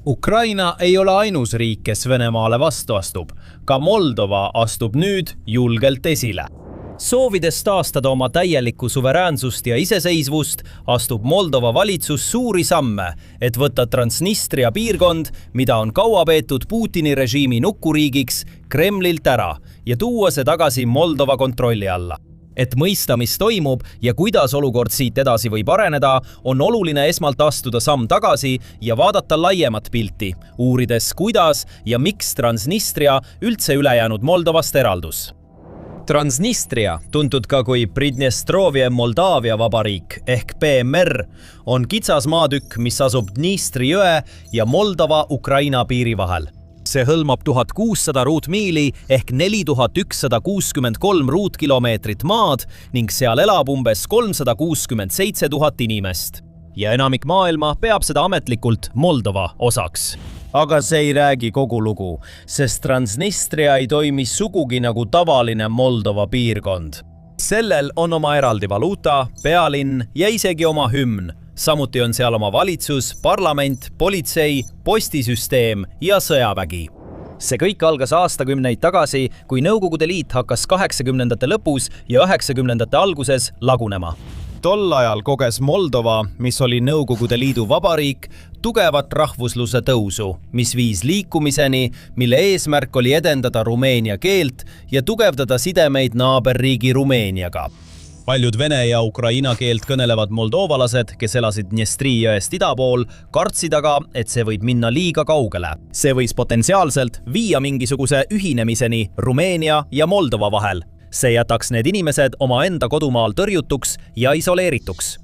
Ukraina ei ole ainus riik, kes Venemaale vastu astub. Ka Moldova astub nüüd julgelt esile. Soovides taastada oma täielikku suveräänsust ja iseseisvust, astub Moldova valitsus suuri samme, et võtta Transnistria piirkond, mida on kaua peetud Putini režiimi nukkuriigiks, Kremlilt ära ja tuua see tagasi Moldova kontrolli alla. Et mõista, mis toimub ja kuidas olukord siit edasi võib areneda, on oluline esmalt astuda samm tagasi ja vaadata laiemat pilti, uurides kuidas ja miks Transnistria üldse ülejäänud Moldovast eraldus. Transnistria, tuntud ka kui Pridnestrovje Moldaavia vabariik ehk PMR, on kitsas maatükk, mis asub Dnistri jõe ja Moldova-Ukraina piiri vahel. See hõlmab 1600 ruutmiili ehk 4163 ruutkilomeetrit maad ning seal elab umbes 367 000 inimest. Ja enamik maailma peab seda ametlikult Moldova osaks. Aga see ei räägi kogu lugu, sest Transnistria ei toimi sugugi nagu tavaline Moldova piirkond. Sellel on oma eraldi valuuta, pealinn ja isegi oma hümn. Samuti on seal oma valitsus, parlament, politsei, postisüsteem ja sõjavägi. See kõik algas aastakümneid tagasi, kui Nõukogude Liit hakkas 80ndate lõpus ja 90ndate alguses lagunema. Tol ajal koges Moldova, mis oli Nõukogude Liidu vabariik, tugevat rahvusluse tõusu, mis viis liikumiseni, mille eesmärk oli edendada rumeenia keelt ja tugevdada sidemeid naaberriigi Rumeeniaga. Paljud vene ja ukraina keelt kõnelevad moldovalased, kes elasid Dnestri jõest ida pool, kartsid aga, et see võib minna liiga kaugele. See võis potentsiaalselt viia mingisuguse ühinemiseni Rumeenia ja Moldova vahel. See jätaks need inimesed oma enda kodumaal tõrjutuks ja isoleerituks.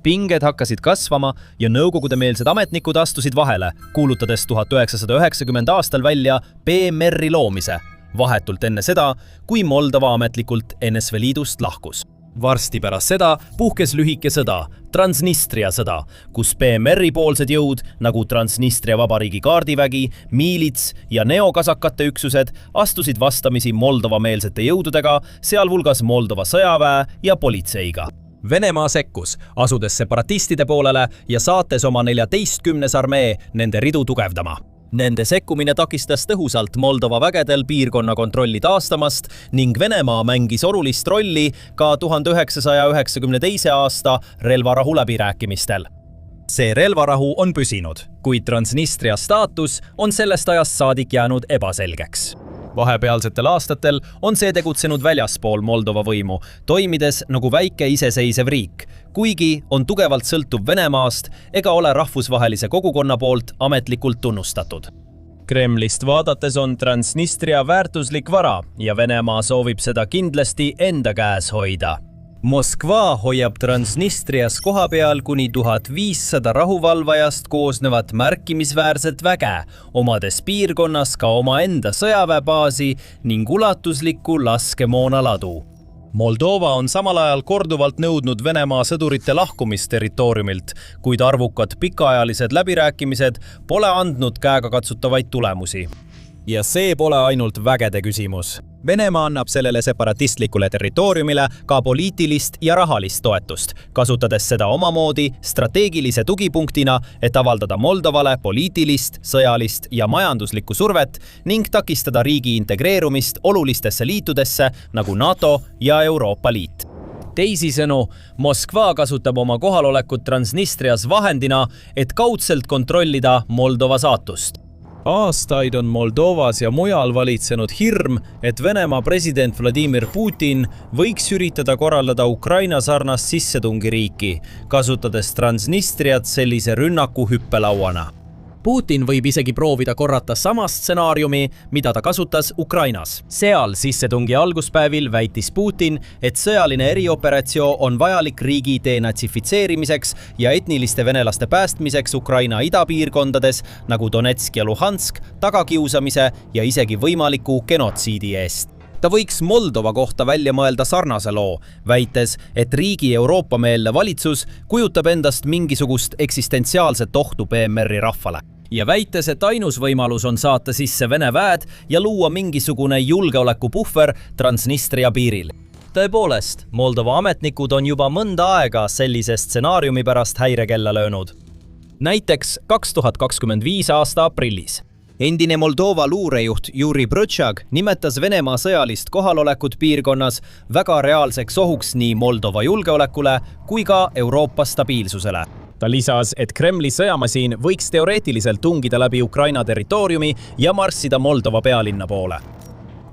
Pinged hakkasid kasvama ja nõukogudemeelsed ametnikud astusid vahele, kuulutades 1990 aastal välja PMR-i loomise, vahetult enne seda, kui Moldova ametlikult NSV Liidust lahkus. Varsti pärast seda puhkes lühike sõda, Transnistria sõda, kus PMR-i poolsed jõud, nagu Transnistria vabariigi kaardivägi, miilits ja neokasakate üksused, astusid vastamisi Moldova-meelsete jõududega, sealhulgas Moldova sõjaväe ja politseiga. Venemaa sekkus, asudes separatistide poolele ja saates oma 14. armee nende ridu tugevdama. Nende sekkumine takistas tõhusalt Moldova vägedel piirkonna kontrolli taastamast ning Venemaa mängis olulist rolli ka 1992. aasta relvarahu läbirääkimistel. See relvarahu on püsinud, kuid Transnistria staatus on sellest ajast saadik jäänud ebaselgeks. Vahepealsetel aastatel on see tegutsenud väljaspool Moldova võimu, toimides nagu väike iseseisev riik, kuigi on tugevalt sõltuv Venemaast ega ole rahvusvahelise kogukonna poolt ametlikult tunnustatud. Kremlist vaadates on Transnistria väärtuslik vara ja Venemaa soovib seda kindlasti enda käes hoida. Moskva hoiab Transnistrias kohapeal kuni 1500 rahuvalvajast koosnevat märkimisväärset väge, omades piirkonnas ka omaenda sõjaväebaasi ning ulatuslikku laskemoonaladu. Moldova on samal ajal korduvalt nõudnud Venemaa sõdurite lahkumist territooriumilt, kuid arvukad pikaajalised läbirääkimised pole andnud käegakatsutavaid tulemusi. Ja see pole ainult vägede küsimus. Venemaa annab sellele separatistlikule territooriumile ka poliitilist ja rahalist toetust, kasutades seda omamoodi strateegilise tugipunktina, et avaldada Moldovale poliitilist, sõjalist ja majanduslikku survet ning takistada riigi integreerumist olulistesse liitudesse nagu NATO ja Euroopa Liit. Teisisõnu, Moskva kasutab oma kohalolekut Transnistrias vahendina, et kaudselt kontrollida Moldova saatust. Aastaid on Moldovas ja mujal valitsenud hirm, et Venemaa president Vladimir Putin võiks üritada korraldada Ukraina sarnast sissetungi riiki, kasutades Transnistriat sellise rünnaku hüppelauana. Putin võib isegi proovida korrata sama stsenaariumi, mida ta kasutas Ukrainas. Seal sissetungi alguspäevil väitis Putin, et sõjaline erioperatsioon on vajalik riigi denatsifitseerimiseks ja etniliste venelaste päästmiseks Ukraina idapiirkondades nagu Donetsk ja Luhansk tagakiusamise ja isegi võimaliku genotsiidi eest. Ta võiks Moldova kohta välja mõelda sarnase loo, väites, et riigi Euroopa-meelne valitsus kujutab endast mingisugust eksistentsiaalset ohtu PMR-i rahvale. Ja väites, et ainus võimalus on saata sisse Vene väed ja luua mingisugune julgeolekupuhver Transnistria piiril. Tõepoolest, Moldova ametnikud on juba mõnda aega sellise stsenaariumi pärast häirekella löönud. näiteks 2025 aasta aprillis. Endine Moldova luurejuht Yuri Brõtšak nimetas Venemaa sõjalist kohalolekut piirkonnas väga reaalseks ohuks nii Moldova julgeolekule kui ka Euroopa stabiilsusele. Ta lisas, et Kremli sõjamasin võiks teoreetiliselt tungida läbi Ukraina territooriumi ja marssida Moldova pealinna poole.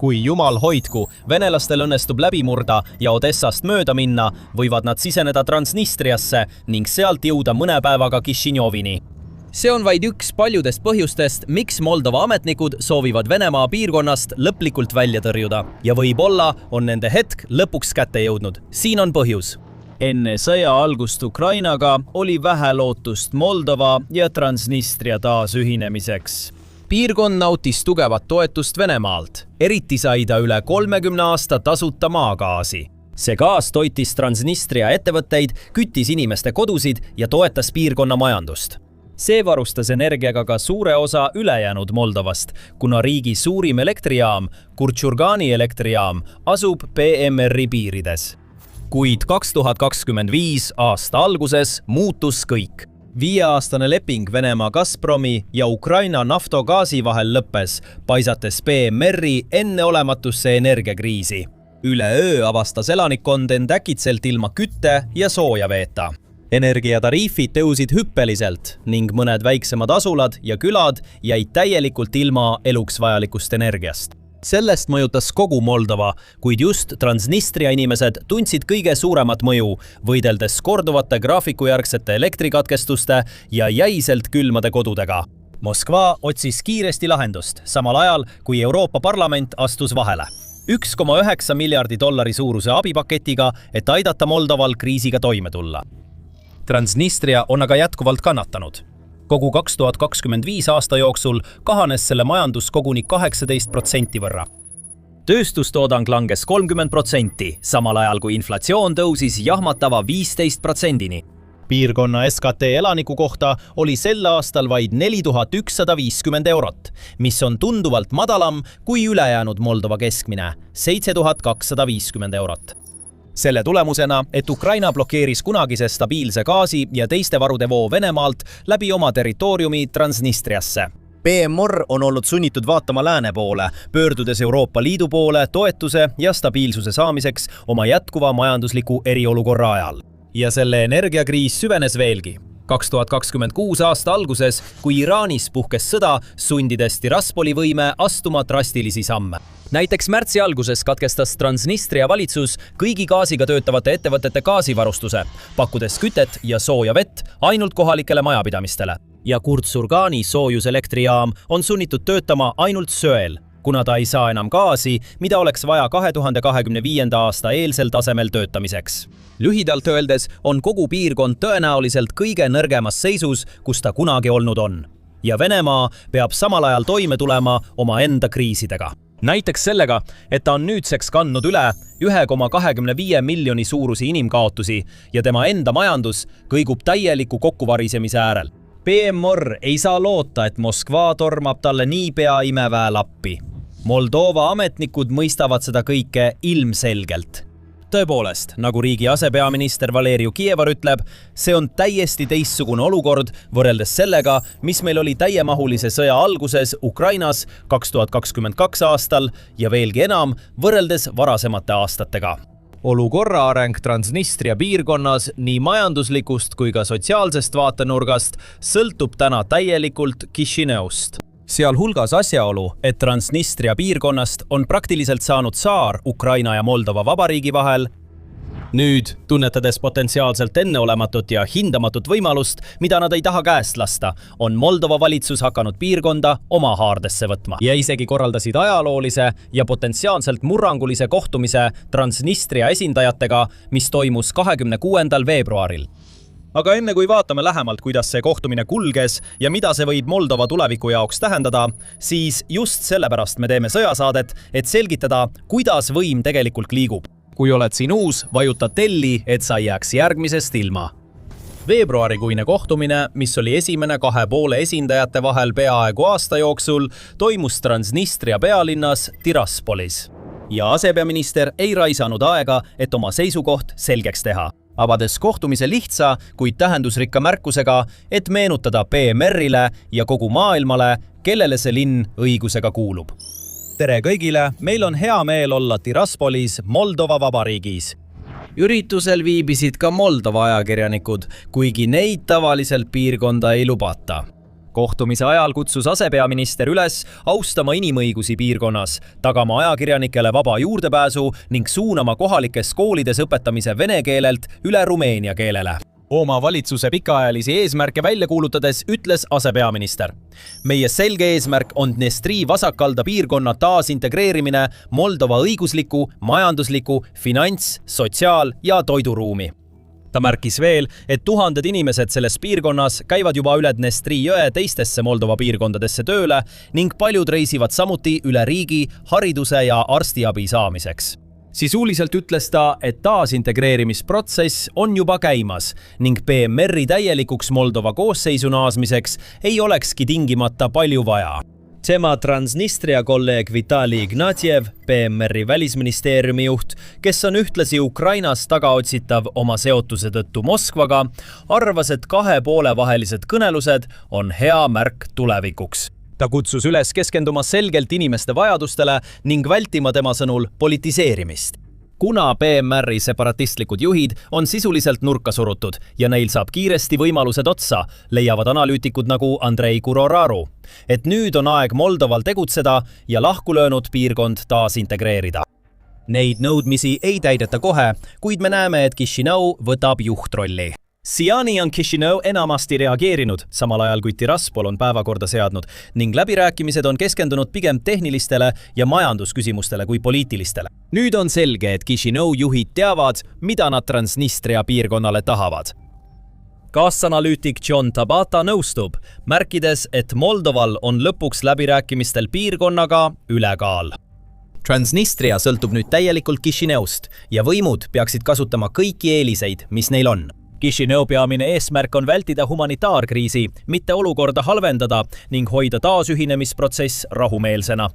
Kui jumal hoidku, venelastel õnnestub läbi murda ja Odessast mööda minna, võivad nad siseneda Transnistriasse ning sealt jõuda mõne päevaga Kišiņovini. See on vaid üks paljudest põhjustest, miks Moldova ametnikud soovivad Venemaa piirkonnast lõplikult välja tõrjuda. Ja võib-olla on nende hetk lõpuks kätte jõudnud. Siin on põhjus. Enne sõja algust Ukrainaga oli vähe lootust Moldova ja Transnistria taasühinemiseks. Piirkond nautis tugevat toetust Venemaalt. Eriti sai ta üle 30 aasta tasuta maagaasi. See gaas toitis Transnistria ettevõtteid, küttis inimeste kodusid ja toetas piirkonna majandust. See varustas energiaga ka suure osa ülejäänud Moldovast, kuna riigi suurim elektrijaam, Kurtšurgani elektrijaam, asub PMR-i piirides. Kuid 2025 aasta alguses muutus kõik. 5-aastane leping Venemaa Gazpromi ja Ukraina naftogaasi vahel lõppes, paisates PMR-i enneolematusse energiakriisi. Üleöö avastas elanikkond end äkitselt ilma kütte ja sooja veeta. Energiatariifid tõusid hüppeliselt ning mõned väiksemad asulad ja külad jäid täielikult ilma eluks vajalikust energiast. Sellest mõjutas kogu Moldova, kuid just Transnistria inimesed tundsid kõige suuremat mõju, võideldes korduvate graafikujärgsete elektrikatkestuste ja jäiselt külmade kodudega. Moskva otsis kiiresti lahendust, samal ajal kui Euroopa Parlament astus vahele. 1,9 miljardi dollari suuruse abipaketiga, et aidata Moldoval kriisiga toime tulla. Transnistria on aga jätkuvalt kannatanud. Kogu 2025 aasta jooksul kahanes selle majandus koguni 18% võrra. Tööstustoodang langes 30%, samal ajal kui inflatsioon tõusis jahmatava 15%-ni. Piirkonna SKT elaniku kohta oli sel aastal vaid 4150 eurot, mis on tunduvalt madalam kui ülejäänud Moldova keskmine, 7250 eurot. Selle tulemusena, et Ukraina blokeeris kunagise stabiilse gaasi ja teiste varude voo Venemaalt läbi oma territooriumi Transnistriasse. PMR on olnud sunnitud vaatama lääne poole, pöördudes Euroopa Liidu poole toetuse ja stabiilsuse saamiseks oma jätkuva majandusliku eriolukorra ajal. Ja selle energiakriis süvenes veelgi. 2026 aasta alguses, kui Iraanis puhkes sõda, sundides Tiraspoli võime astuma drastilisi samme. Näiteks märtsi alguses katkestas Transnistria valitsus kõigi gaasiga töötavate ettevõtete gaasivarustuse, pakkudes kütet ja sooja vett ainult kohalikele majapidamistele. Ja Kurtšurgani soojuselektrijaam on sunnitud töötama ainult söel, kuna ta ei saa enam gaasi, mida oleks vaja 2025. aasta eelsel tasemel töötamiseks. Lühidalt öeldes on kogu piirkond tõenäoliselt kõige nõrgemas seisus, kus ta kunagi olnud on. Ja Venemaa peab samal ajal toime tulema oma enda kriisidega. Näiteks sellega, et ta on nüüdseks kandnud üle 1,25 miljoni suurusi inimkaotusi ja tema enda majandus kõigub täieliku kokkuvarisemise äärel. PMR ei saa loota, et Moskva tormab talle niipea imeväe lappi. Moldova ametnikud mõistavad seda kõike ilmselgelt. Tõepoolest, nagu riigi asepeaminister Valeriu Kievar ütleb, see on täiesti teistsugune olukord võrreldes sellega, mis meil oli täiemahulise sõja alguses Ukrainas 2022 aastal ja veelgi enam võrreldes varasemate aastatega. Olukorra areng Transnistria piirkonnas nii majanduslikust kui ka sotsiaalsest vaatenurgast sõltub täna täielikult Kišiņevust. Sealhulgas asjaolu, et Transnistria piirkonnast on praktiliselt saanud saar Ukraina ja Moldova vabariigi vahel. Nüüd, tunnetades potentsiaalselt enneolematut ja hindamatut võimalust, mida nad ei taha käest lasta, on Moldova valitsus hakanud piirkonda oma haardesse võtma. Ja isegi korraldasid ajaloolise ja potentsiaalselt murrangulise kohtumise Transnistria esindajatega, mis toimus 26. veebruaril. Aga enne kui vaatame lähemalt, kuidas see kohtumine kulges ja mida see võib Moldova tuleviku jaoks tähendada, siis just sellepärast me teeme sõjasaadet, et selgitada, kuidas võim tegelikult liigub. Kui oled siin uus, vajuta telli, et sa jääks järgmisest ilma. Veebruarikuine kohtumine, mis oli esimene kahe poole esindajate vahel peaaegu aasta jooksul, toimus Transnistria pealinnas Tiraspolis. Ja asepeaminister ei raisanud aega, et oma seisukoht selgeks teha. avades kohtumise lihtsa, kuid tähendusrikka märkusega, et meenutada PMR-ile ja kogu maailmale, kellele see linn õigusega kuulub. Tere kõigile, meil on hea meel olla Tiraspolis, Moldova Vabariigis. Üritusel viibisid ka Moldova ajakirjanikud, kuigi neid tavaliselt piirkonda ei lubata. Kohtumise ajal kutsus asepeaminister üles austama inimõigusi piirkonnas, tagama ajakirjanikele vaba juurdepääsu ning suunama kohalikes koolides õpetamise vene keelelt üle rumeenia keelele. Oma valitsuse pikaajalisi eesmärke välja kuulutades ütles asepeaminister. Meie selge eesmärk on Dnestri vasakalda piirkonna taasintegreerimine Moldova õigusliku, majandusliku, finants, sotsiaal- ja toiduruumi. Ta märkis veel, et tuhanded inimesed selles piirkonnas käivad juba üle Dnestri jõe teistesse Moldova piirkondadesse tööle ning paljud reisivad samuti üle riigi hariduse ja arstiabi saamiseks. Sisuliselt ütles ta, et taasintegreerimisprotsess on juba käimas ning PMR-i täielikuks Moldova koosseisu naasmiseks ei olekski tingimata palju vaja. Tema Transnistria kolleeg Vitali Ignatjev, PMR-i välisministeeriumi juht, kes on ühtlasi Ukrainas tagaotsitav oma seotuse tõttu Moskvaga, arvas, et 2 poole vahelised kõnelused on hea märk tulevikuks. Ta kutsus üles keskenduma selgelt inimeste vajadustele ning vältima tema sõnul politiseerimist. Kuna PMR-i separatistlikud juhid on sisuliselt nurka surutud ja neil saab kiiresti võimalused otsa, leiavad analüütikud nagu Andrei Kuroraru, et nüüd on aeg Moldoval tegutseda ja lahkulöönud piirkond taasintegreerida. Neid nõudmisi ei täideta kohe, kuid me näeme, et Chisinau võtab juhtrolli. Siiani on Chisinau enamasti reageerinud, samal ajal kui Tiraspol on päevakorda seadnud ning läbirääkimised on keskendunud pigem tehnilistele ja majandusküsimustele kui poliitilistele. Nüüd on selge, et Chisinau juhid teavad, mida nad Transnistria piirkonnale tahavad. Kaasanalüütik John Tabata nõustub, märkides, et Moldoval on lõpuks läbirääkimistel piirkonnaga ülekaal. Transnistria sõltub nüüd täielikult Chisineust ja võimud peaksid kasutama kõiki eeliseid, mis neil on. Chisinau peamine eesmärk on vältida humanitaarkriisi, mitte olukorda halvendada ning hoida taasühinemisprotsess rahumeelsena.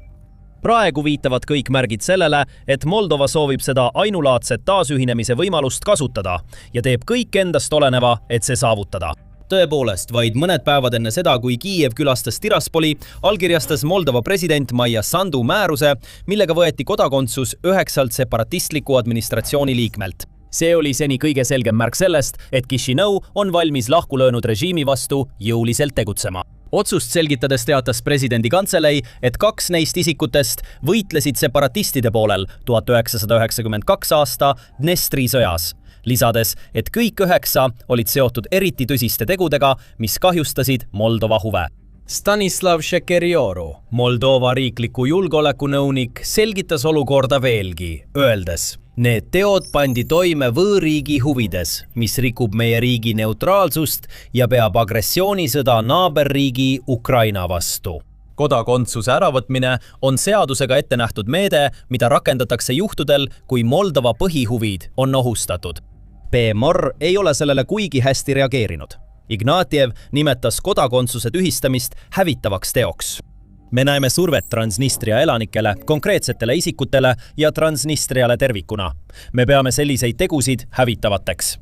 Praegu viitavad kõik märgid sellele, et Moldova soovib seda ainulaadset taasühinemise võimalust kasutada ja teeb kõik endast oleneva, et see saavutada. Tõepoolest, vaid mõned päevad enne seda, kui Kiiev külastas Tiraspoli, allkirjastas Moldova president Maia Sandu määruse, millega võeti kodakondsus 9 separatistliku administratsiooni liikmelt. See oli seni kõige selgem märk sellest, et Chisinau on valmis lahkulöönud režiimi vastu jõuliselt tegutsema. Otsust selgitades teatas presidendi kantselei, et 2 neist isikutest võitlesid separatistide poolel 1992 aasta Dnestri sõjas, lisades, et kõik 9 olid seotud eriti tõsiste tegudega, mis kahjustasid Moldova huve. Stanislav Shekerioru, Moldova riikliku julgeolekunõunik, selgitas olukorda veelgi, öeldes: need teod pandi toime võõriigi huvides, mis rikub meie riigi neutraalsust ja peab agressioonisõda naaberriigi Ukraina vastu. Kodakondsuse äravõtmine on seadusega ette nähtud meede, mida rakendatakse juhtudel, kui Moldova põhihuvid on ohustatud. PMR ei ole sellele kuigi hästi reageerinud. Ignatjev nimetas kodakondsuse tühistamist hävitavaks teoks. Me näeme survet Transnistria elanikele, konkreetsetele isikutele ja Transnistriale tervikuna. Me peame selliseid tegusid hävitavateks.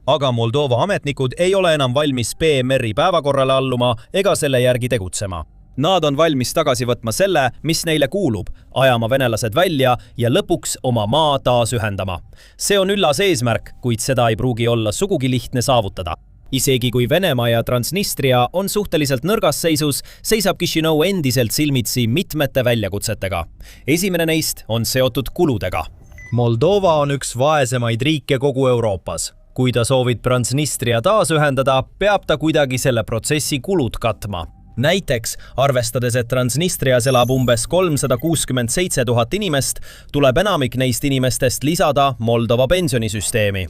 Aga Moldova ametnikud ei ole enam valmis PMR-i päevakorrale alluma ega selle järgi tegutsema. Nad on valmis tagasi võtma selle, mis neile kuulub, ajama venelased välja ja lõpuks oma maa taas ühendama. See on üllas eesmärk, kuid seda ei pruugi olla sugugi lihtne saavutada. Isegi kui Venemaa ja Transnistria on suhteliselt nõrgas seisus, seisab Chisinau endiselt silmitsi mitmete väljakutsetega. Esimene neist on seotud kuludega. Moldova on üks vaesemaid riike kogu Euroopas. Kui ta soovib Transnistria taas ühendada, peab ta kuidagi selle protsessi kulud katma. Näiteks, arvestades, et Transnistrias elab umbes 367 000 inimest, tuleb enamik neist inimestest lisada Moldova pensionisüsteemi.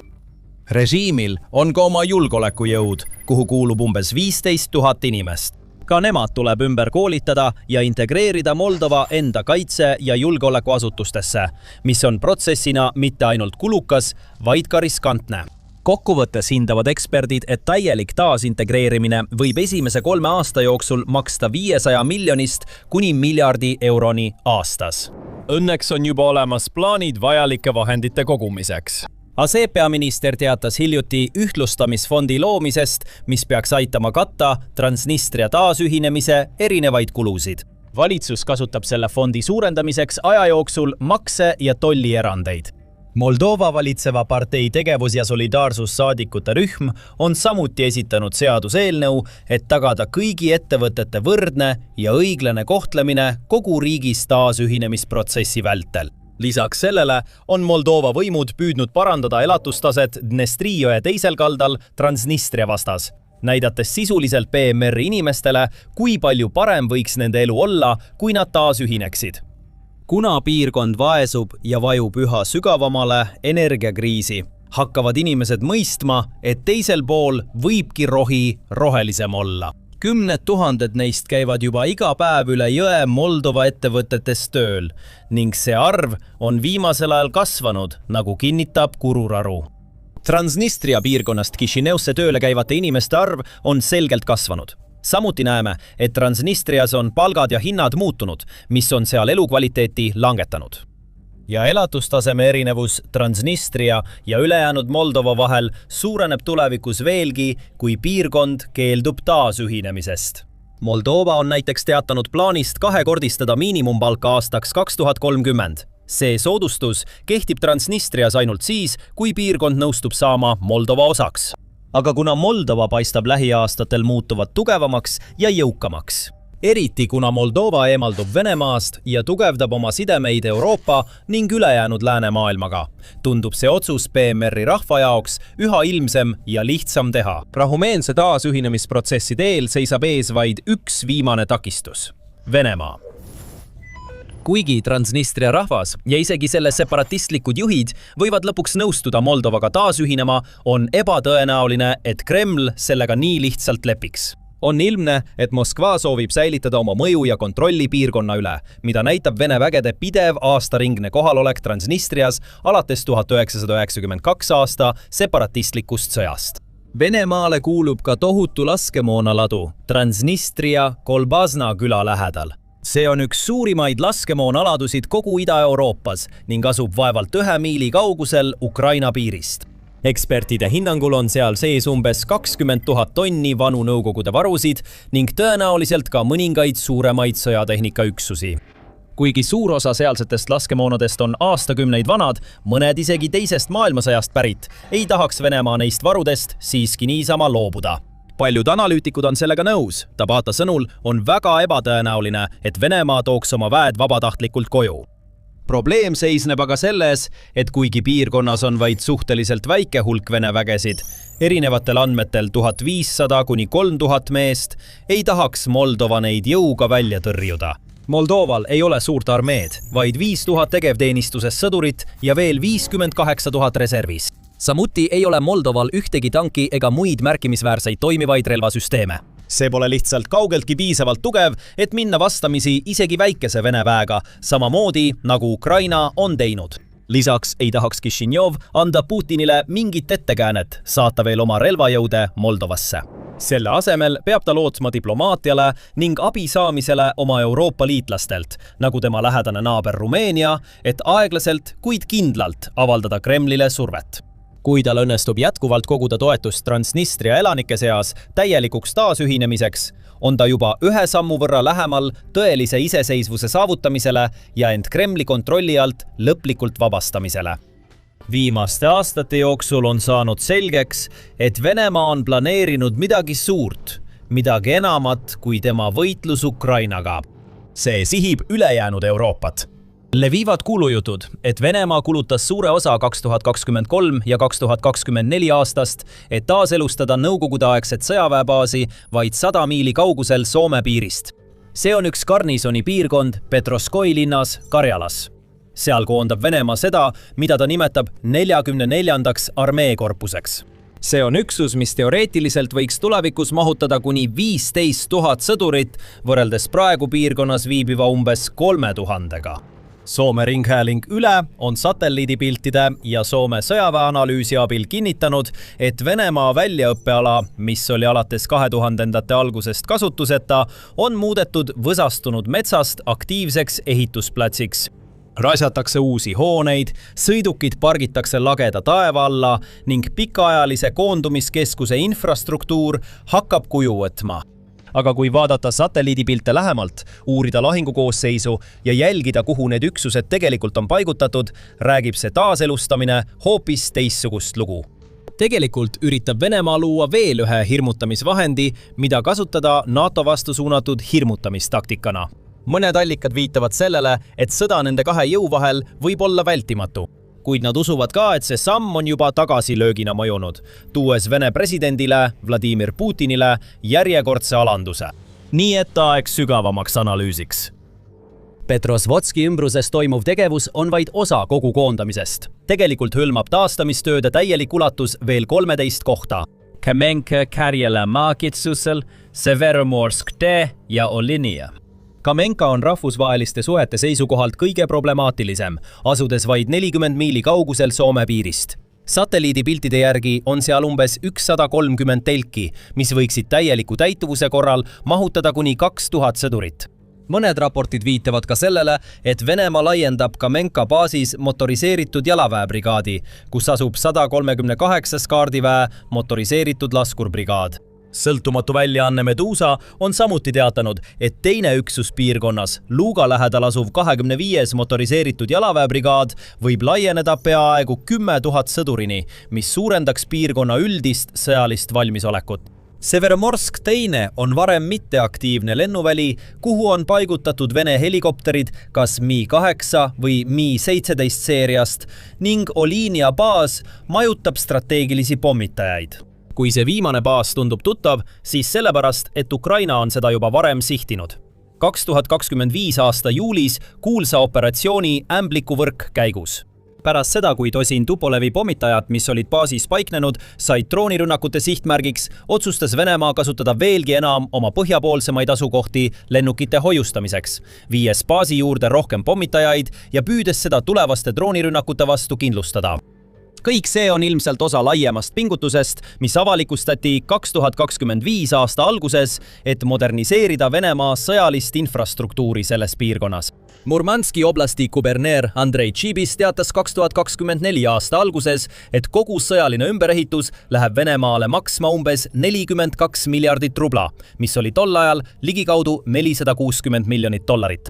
Režiimil on ka oma julgeolekujõud, kuhu kuulub umbes 15 000 inimest. Ka nemad tuleb ümber koolitada ja integreerida Moldova enda kaitse- ja julgeolekuasutustesse, mis on protsessina mitte ainult kulukas, vaid ka riskantne. Kokkuvõttes hindavad eksperdid, et täielik taasintegreerimine võib esimese 3 aasta jooksul maksta 500 miljonist kuni miljardi euroni aastas. Õnneks on juba olemas plaanid vajalike vahendite kogumiseks. Asepeaminister teatas hiljuti ühtlustamisfondi loomisest, mis peaks aitama katta Transnistria taasühinemise erinevaid kulusid. Valitsus kasutab selle fondi suurendamiseks aja jooksul makse- ja tollierandeid. Moldova valitseva partei tegevus- ja solidaarsussaadikute rühm on samuti esitanud seaduseelnõu, et tagada kõigi ettevõtete võrdne ja õiglane kohtlemine kogu riigis taasühinemisprotsessi vältel. Lisaks sellele on Moldova võimud püüdnud parandada elatustaset Dnestri jõe teisel kaldal Transnistria vastas, näidates sisuliselt PMR inimestele, kui palju parem võiks nende elu olla, kui nad taasühineksid. Kuna piirkond vaesub ja vajub üha sügavamale energiakriisi, hakkavad inimesed mõistma, et teisel pool võibki rohi rohelisem olla. 10 000 neist käivad juba iga päev üle jõe Moldova ettevõtetes tööl ning see arv on viimasel ajal kasvanud, nagu kinnitab Kururaru. Transnistria piirkonnast Kišineusse tööle käivate inimeste arv on selgelt kasvanud. Samuti näeme, et Transnistrias on palgad ja hinnad muutunud, mis on seal elukvaliteeti langetanud. Ja elatustaseme erinevus Transnistria ja ülejäänud Moldova vahel suureneb tulevikus veelgi, kui piirkond keeldub taasühinemisest. Moldova on näiteks teatanud plaanist kahekordistada miinimumpalka aastaks 2030. See soodustus kehtib Transnistrias ainult siis, kui piirkond nõustub saama Moldova osaks. Aga kuna Moldova paistab lähiaastatel muutuvat tugevamaks ja jõukamaks, eriti kuna Moldova eemaldub Venemaast ja tugevdab oma sidemeid Euroopa ning ülejäänud läänemaailmaga, tundub see otsus PMR-i rahva jaoks üha ilmsem ja lihtsam teha. Rahumeense taasühinemisprotsessi teel seisab ees vaid üks viimane takistus – Venemaa. Kuigi Transnistria rahvas ja isegi selle separatistlikud juhid võivad lõpuks nõustuda Moldovaga taasühinema, on ebatõenäoline, et Kreml sellega nii lihtsalt lepiks. On ilmne, et Moskva soovib säilitada oma mõju ja kontrolli piirkonna üle, mida näitab Vene vägede pidev aastaringne kohalolek Transnistrias alates 1992 aasta separatistlikust sõjast. Venemaale kuulub ka tohutu laskemoonaladu Transnistria Kolbasna küla lähedal. See on üks suurimaid laskemoonaladusid kogu Ida-Euroopas ning asub vaevalt 1 miili kaugusel Ukraina piirist. Ekspertide hinnangul on seal sees umbes 20 000 tonni vanu nõukogude varusid ning tõenäoliselt ka mõningaid suuremaid sõjatehnikaüksusi. Kuigi suur osa sealsetest laskemoonadest on aastakümneid vanad, mõned isegi teisest maailmasõjast pärit, ei tahaks Venemaa neist varudest siiski niisama loobuda. Paljud analüütikud on sellega nõus. Tabata sõnul on väga ebatõenäoline, et Venemaa tooks oma väed vabatahtlikult koju. Probleem seisneb aga selles, et kuigi piirkonnas on vaid suhteliselt väike hulk Vene vägesid, erinevatel andmetel 1500 kuni 3000 meest, ei tahaks Moldova neid jõuga välja tõrjuda. Moldoval ei ole suurt armeed, vaid 5000 tegevteenistuses sõdurit ja veel 58 000 reservis. Samuti ei ole Moldoval ühtegi tanki ega muid märkimisväärseid toimivaid relvasüsteeme. See pole lihtsalt kaugeltki piisavalt tugev, et minna vastamisi isegi väikese Vene väega, samamoodi nagu Ukraina on teinud. Lisaks ei tahaks Kišinjov anda Putinile mingit ettekäänet saata veel oma relvajõude Moldovasse. Selle asemel peab ta lootma diplomaatiale ning abi saamisele oma Euroopa liitlastelt, nagu tema lähedane naaber Rumeenia, et aeglaselt, kuid kindlalt avaldada Kremlile survet. Kui tal õnnestub jätkuvalt koguda toetust Transnistria elanike seas täielikuks taasühinemiseks, on ta juba 1 sammu võrra lähemal tõelise iseseisvuse saavutamisele ja end Kremli kontrolli alt lõplikult vabastamisele. Viimaste aastate jooksul on saanud selgeks, et Venemaa on planeerinud midagi suurt, midagi enamat kui tema võitlus Ukrainaga. See sihib ülejäänud Euroopat. Levivad kuulujutud, et Venemaa kulutas suure osa 2023 ja 2024 aastast, et taaselustada nõukogudeaegset sõjaväebaasi vaid 100 miili kaugusel Soome piirist. See on üks garnisoni piirkond Petroskoi linnas Karjalas. Seal koondab Venemaa seda, mida ta nimetab 44. armeekorpuseks. See on üksus, mis teoreetiliselt võiks tulevikus mahutada kuni 15 000 sõdurit, võrreldes praegu piirkonnas viibiva umbes 3000-ga. Soome ringhääling Yle on satelliidipiltide ja Soome sõjaväeanalüüsi abil kinnitanud, et Venemaa väljaõppeala, mis oli alates 2000-ndate algusest kasutuseta, on muudetud võsastunud metsast aktiivseks ehitusplatsiks. Rajatakse uusi hooneid, sõidukid pargitakse lageda taeva alla ning pikaajalise koondumiskeskuse infrastruktuur hakkab kuju võtma. Aga kui vaadata satelliidipilte lähemalt, uurida lahingukoosseisu ja jälgida, kuhu need üksused tegelikult on paigutatud, räägib see taaselustamine hoopis teistsugust lugu. Tegelikult üritab Venemaa luua veel ühe hirmutamisvahendi, mida kasutada NATO vastu suunatud hirmutamistaktikana. Mõned allikad viitavad sellele, et sõda nende kahe jõu vahel võib olla vältimatu. Kuid nad usuvad ka, et see samm on juba tagasilöögina mõjunud, tuues Vene presidendile Vladimir Putinile järjekordse alanduse. Nii et aeg sügavamaks analüüsiks. Petrosvodski ümbruses toimuv tegevus on vaid osa kogu koondamisest. Tegelikult hõlmab taastamistööde täielik ulatus veel 13 kohta. Kamenka, Karjala maakitsusel, Severomorsk tee ja Olinia. Kamenka on rahvusvaheliste suhete seisukohalt kõige problemaatilisem, asudes vaid 40 miili kaugusel Soome piirist. Satelliidipiltide järgi on seal umbes 130 telki, mis võiksid täieliku täituvuse korral mahutada kuni 2000 sõdurit. Mõned raportid viitavad ka sellele, et Venemaa laiendab Kamenka baasis motoriseeritud jalaväebrigaadi, kus asub 138 kaardiväe motoriseeritud laskurbrigaad. Sõltumatu väljaanne Medusa on samuti teatanud, et teine üksus piirkonnas, Luga lähedal asuv 25 motoriseeritud jalaväebrigaad, võib laieneda peaaegu 10 000 sõdurini, mis suurendaks piirkonna üldist sõjalist valmisolekut. Severomorsk teine on varem mitteaktiivne lennuväli, kuhu on paigutatud Vene helikopterid kas Mi-8 või Mi-17 seeriast ning Olinia baas majutab strateegilisi pommitajaid. Kui see viimane baas tundub tuttav, siis sellepärast, et Ukraina on seda juba varem sihtinud. 2025 aasta juulis kuulsa operatsiooni Ämblikuvõrk käigus. Pärast seda, kui tosin Tupolevi pommitajad, mis olid baasis paiknenud, said droonirünnakute sihtmärgiks, otsustas Venemaa kasutada veelgi enam oma põhjapoolsemaid asukohti lennukite hoiustamiseks, viies baasi juurde rohkem pommitajaid ja püüdes seda tulevaste droonirünnakute vastu kindlustada. Kõik see on ilmselt osa laiemast pingutusest, mis avalikustati 2025 aasta alguses, et moderniseerida Venemaa sõjalist infrastruktuuri selles piirkonnas. Murmanski oblasti kuberneer Andrei Tšibis teatas 2024 aasta alguses, et kogu sõjaline ümberehitus läheb Venemaale maksma umbes 42 miljardit rubla, mis oli tol ajal ligikaudu 460 miljonit dollarit.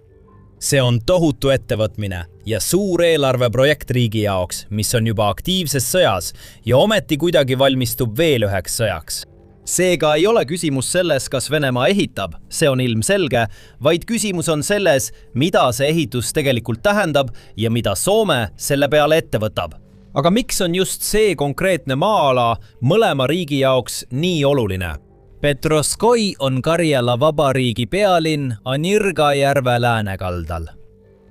See on tohutu ettevõtmine ja suur eelarveprojekt riigi jaoks, mis on juba aktiivses sõjas ja ometi kuidagi valmistub veel üheks sõjaks. Seega ei ole küsimus selles, kas Venemaa ehitab, see on ilmselge, vaid küsimus on selles, mida see ehitus tegelikult tähendab ja mida Soome selle peale ette võtab. Aga miks on just see konkreetne maa-ala mõlema riigi jaoks nii oluline? Petroskoi on Karjala vabariigi pealinn Anirga järve läänekaldal.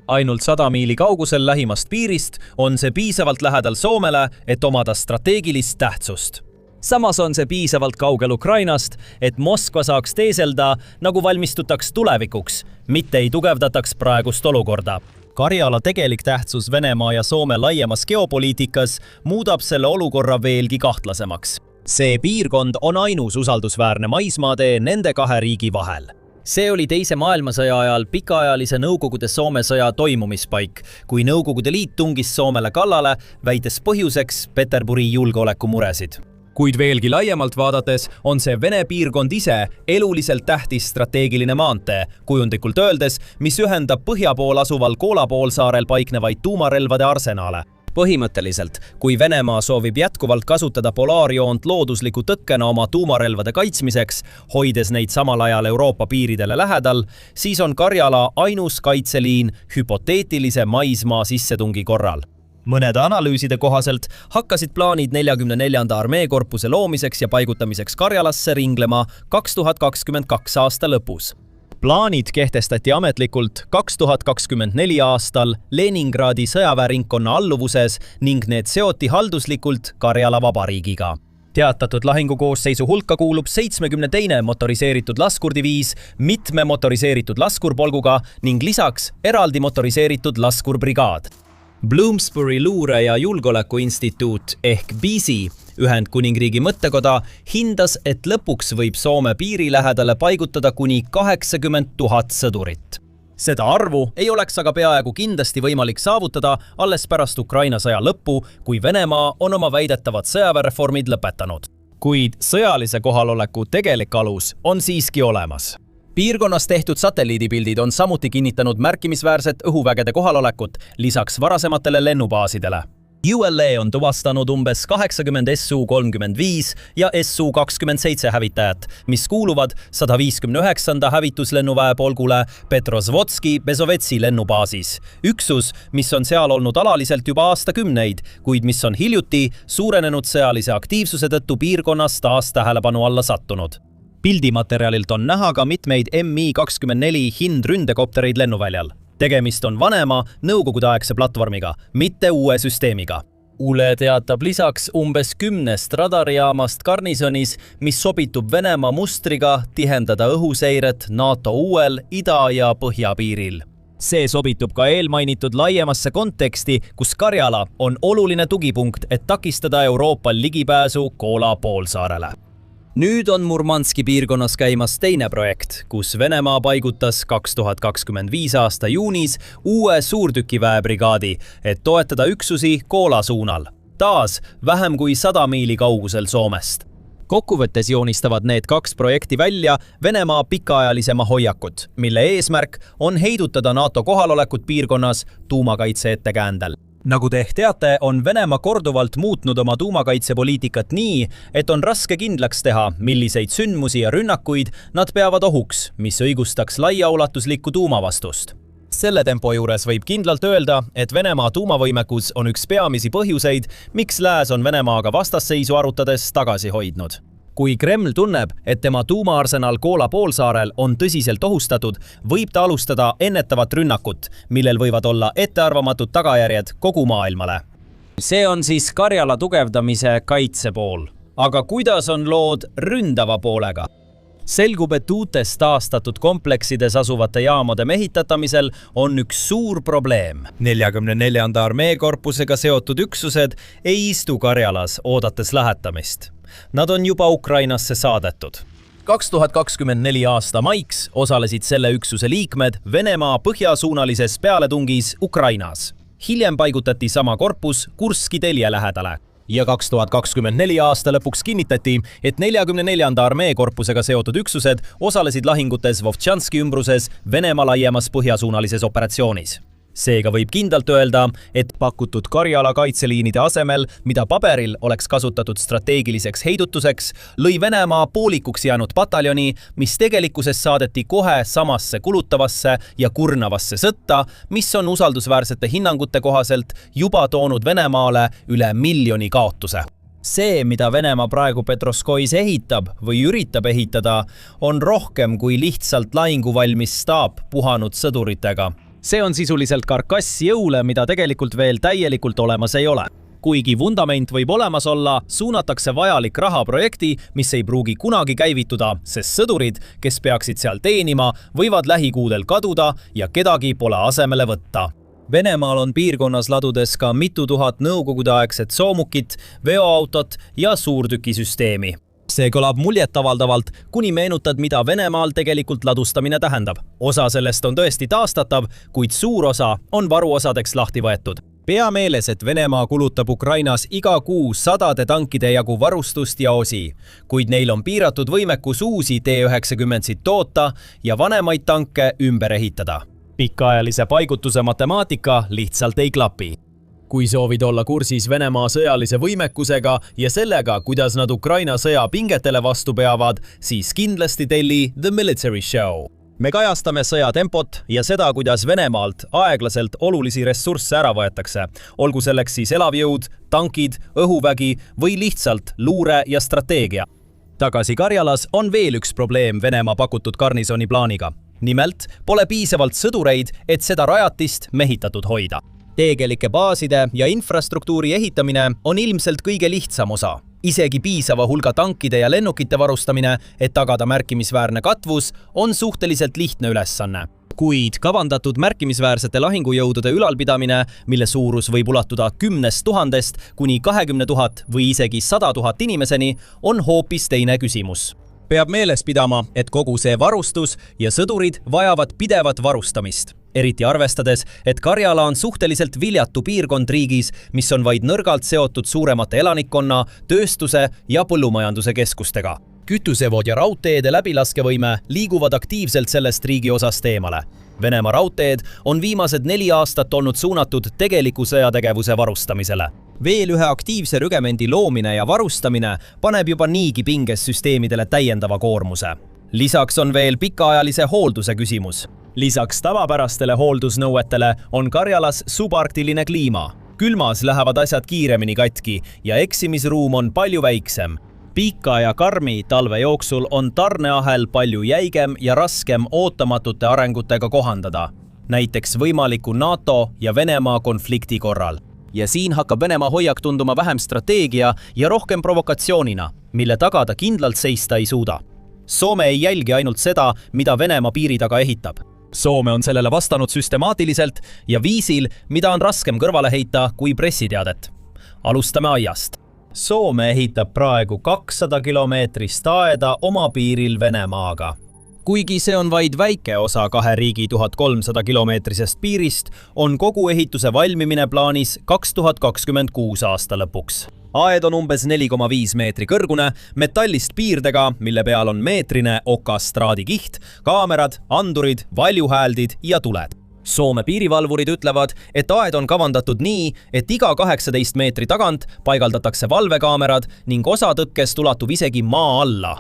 Ainult 100 miili kaugusel lähimast piirist on see piisavalt lähedal Soomele, et omada strateegilist tähtsust. Samas on see piisavalt kaugel Ukrainast, et Moskva saaks teeselda, nagu valmistutaks tulevikuks, mitte ei tugevdataks praegust olukorda. Karjala tegelik tähtsus Venemaa ja Soome laiemas geopoliitikas muudab selle olukorra veelgi kahtlasemaks. See piirkond on ainus usaldusväärne maismaatee nende kahe riigi vahel. See oli Teise maailmasõja ajal pikaajalise Nõukogude-Soome sõja toimumispaik, kui Nõukogude Liit tungis Soomele kallale, väites põhjuseks Peterburi julgeolekumuresid. Kuid veelgi laiemalt vaadates on see Vene piirkond ise eluliselt tähtis strateegiline maantee, kujundlikult öeldes, mis ühendab põhja pool asuval Koola poolsaarel paiknevaid tuumarelvade arsenaale. Põhimõtteliselt, kui Venemaa soovib jätkuvalt kasutada polaarjoont loodusliku tõkkena oma tuumarelvade kaitsmiseks, hoides neid samal ajal Euroopa piiridele lähedal, siis on Karjala ainus kaitseliin hüpoteetilise maismaa sissetungi korral. Mõnede analüüside kohaselt hakkasid plaanid 44. armeekorpuse loomiseks ja paigutamiseks Karjalasse ringlema 2022 aasta lõpus. Plaanid kehtestati ametlikult 2024 aastal Leningradi sõjaväeringkonna alluvuses ning need seoti halduslikult Karjala vabariigiga. Teatatud lahingukoosseisu hulka kuulub 72. motoriseeritud laskurdiviis mitme motoriseeritud laskurpolguga ning lisaks eraldi motoriseeritud laskurbrigaad. Bloomsbury luure- ja julgeolekuinstituut ehk BISI, Ühendkuningriigi mõttekoda, hindas, et lõpuks võib Soome piiri lähedale paigutada kuni 80 000 sõdurit. Seda arvu ei oleks aga peaaegu kindlasti võimalik saavutada alles pärast Ukraina sõja lõppu, kui Venemaa on oma väidetavad sõjaväereformid lõpetanud. Kuid sõjalise kohaloleku tegelik alus on siiski olemas. Piirkonnas tehtud satelliidipildid on samuti kinnitanud märkimisväärset õhuvägede kohalolekut lisaks varasematele lennubaasidele. ULA on tuvastanud umbes 80 Su-35 ja Su-27 hävitajat, mis kuuluvad 159. hävituslennuväe polgule Petrozvodski-Bezovetsi lennubaasis. Üksus, mis on seal olnud alaliselt juba aastakümneid, kuid mis on hiljuti suurenenud sõjalise aktiivsuse tõttu piirkonnas taas tähelepanu alla sattunud. Pildimaterjalilt on näha ka mitmeid Mi-24 hindründekoptereid lennuväljal. Tegemist on vanema nõukogudeaegse platvormiga, mitte uue süsteemiga. ULE teatab lisaks umbes 10 radarijaamast garnisonis, mis sobitub Venemaa mustriga tihendada õhuseiret NATO uuel ida- ja põhjapiiril. See sobitub ka eelmainitud laiemasse konteksti, kus Karjala on oluline tugipunkt, et takistada Euroopal ligipääsu Koola poolsaarele. Nüüd on Murmanski piirkonnas käimas teine projekt, kus Venemaa paigutas 2025 aasta juunis uue suurtükiväebrigaadi, et toetada üksusi Koola suunal. Taas vähem kui 100 miili kaugusel Soomest. Kokkuvõttes joonistavad need 2 projekti välja Venemaa pikaajalisema hoiakut, mille eesmärk on heidutada NATO kohalolekut piirkonnas tuumakaitse ettekäändel. Nagu te ehk teate, on Venemaa korduvalt muutnud oma tuumakaitsepoliitikat nii, et on raske kindlaks teha, milliseid sündmusi ja rünnakuid nad peavad ohuks, mis õigustaks laiaulatuslikku tuumavastust. Selle tempo juures võib kindlalt öelda, et Venemaa tuumavõimekus on üks peamisi põhjuseid, miks lääs on Venemaaga vastasseisu arutades tagasi hoidnud. Kui Kreml tunneb, et tema tuumaarsenal Koola poolsaarel on tõsiselt ohustatud, võib ta alustada ennetavat rünnakut, millel võivad olla ettearvamatud tagajärjed kogu maailmale. See on siis Karjala tugevdamise kaitse pool. Aga kuidas on lood ründava poolega? Selgub, et uutes taastatud kompleksides asuvate jaamade mehitatamisel on üks suur probleem. 44. armeekorpusega seotud üksused ei istu Karjalas oodates lähetamist. Nad on juba Ukrainasse saadetud. 2024 aasta maiks osalesid selle üksuse liikmed Venemaa põhjasuunalises pealetungis Ukrainas. Hiljem paigutati sama korpus Kurski telje lähedale. Ja 2024 aasta lõpuks kinnitati, et 44. armeekorpusega seotud üksused osalesid lahingutes Vovtšanski ümbruses Venemaa laiemas põhjasuunalises operatsioonis. Seega võib kindlalt öelda, et pakutud Karjala kaitseliinide asemel, mida paberil oleks kasutatud strateegiliseks heidutuseks, lõi Venemaa poolikuks jäänud pataljoni, mis tegelikkuses saadeti kohe samasse kulutavasse ja kurnavasse sõtta, mis on usaldusväärsete hinnangute kohaselt juba toonud Venemaale üle 1 miljoni kaotuse. See, mida Venemaa praegu Petroskois ehitab või üritab ehitada, on rohkem kui lihtsalt lahinguvalmis staap puhanud sõduritega. See on sisuliselt karkass jõule, mida tegelikult veel täielikult olemas ei ole. Kuigi vundament võib olemas olla, suunatakse vajalik raha projekti, mis ei pruugi kunagi käivituda, sest sõdurid, kes peaksid seal teenima, võivad lähikuudel kaduda ja kedagi pole asemele võtta. Venemaal on piirkonnas ladudes ka mitu tuhat nõukogudeaegset soomukit, veoautot ja suurtükisüsteemi. See kõlab muljetavaldavalt, kuni meenutad, mida Venemaal tegelikult ladustamine tähendab. Osa sellest on tõesti taastatav, kuid suur osa on varuosadeks lahti võetud. Pea meeles, et Venemaa kulutab Ukrainas iga kuu 100 tankide jagu varustust ja osi, kuid neil on piiratud võimekus uusi T-90-sid toota ja vanemaid tanke ümber ehitada. Pikaajalise paigutuse matemaatika lihtsalt ei klapi. Kui soovid olla kursis Venemaa sõjalise võimekusega ja sellega, kuidas nad Ukraina sõja pingetele vastu peavad, siis kindlasti telli The Military Show. Me kajastame sõja tempot ja seda, kuidas Venemaalt aeglaselt olulisi ressursse ära võetakse, olgu selleks siis elavjõud, tankid, õhuvägi või lihtsalt luure ja strateegia. Tagasi Karjalas on veel üks probleem Venemaa pakutud garnisoni plaaniga. Nimelt pole piisavalt sõdureid, et seda rajatist mehitatud hoida. Tegelike baaside ja infrastruktuuri ehitamine on ilmselt kõige lihtsam osa. Isegi piisava hulga tankide ja lennukite varustamine, et tagada märkimisväärne katvus, on suhteliselt lihtne ülesanne. Kuid kavandatud märkimisväärsete lahingujõudude ülalpidamine, mille suurus võib ulatuda 10 000 kuni 20 000 või isegi 100 000 inimeseni, on hoopis teine küsimus. Peab meeles pidama, et kogu see varustus ja sõdurid vajavad pidevat varustamist. Eriti arvestades, et Karjala on suhteliselt viljatu piirkond riigis, mis on vaid nõrgalt seotud suuremate elanikkonna, tööstuse ja põllumajanduse keskustega. Kütusevood ja raudteede läbilaskevõime liiguvad aktiivselt sellest riigi osast eemale. Venemaa raudteed on viimased 4 aastat olnud suunatud tegeliku sõjategevuse varustamisele. Veel ühe aktiivse rügemendi loomine ja varustamine paneb juba niigi pinges süsteemidele täiendava koormuse. Lisaks on veel pikaajalise hoolduse küsimus. Lisaks tavapärastele hooldusnõuetele on Karjalas subarktiline kliima. Külmas lähevad asjad kiiremini katki ja eksimisruum on palju väiksem. Pika ja karmi talve jooksul on tarneahel palju jäigem ja raskem ootamatute arengutega kohandada, näiteks võimaliku NATO ja Venemaa konflikti korral. Ja siin hakkab Venemaa hoiak tunduma vähem strateegia ja rohkem provokatsioonina, mille taga ta kindlalt seista ei suuda. Soome ei jälgi ainult seda, mida Venemaa piiri taga ehitab. Soome on sellele vastanud süstemaatiliselt ja viisil, mida on raskem kõrvale heita kui pressiteadet. Alustame aiast. Soome ehitab praegu 200 kilomeetrist aeda oma piiril Venemaaga. Kuigi see on vaid väike osa 2 riigi 1300 kilomeetrisest piirist, on kogu ehituse valmimine plaanis 2026 aasta lõpuks. Aed on umbes 4,5 meetri kõrgune, metallist piirdega, mille peal on meetrine okastraadikiht, kaamerad, andurid, valjuhääldid ja tuled. Soome piirivalvurid ütlevad, et aed on kavandatud nii, et iga 18 meetri tagant paigaldatakse valvekaamerad ning osa tõkkest ulatub isegi maa alla.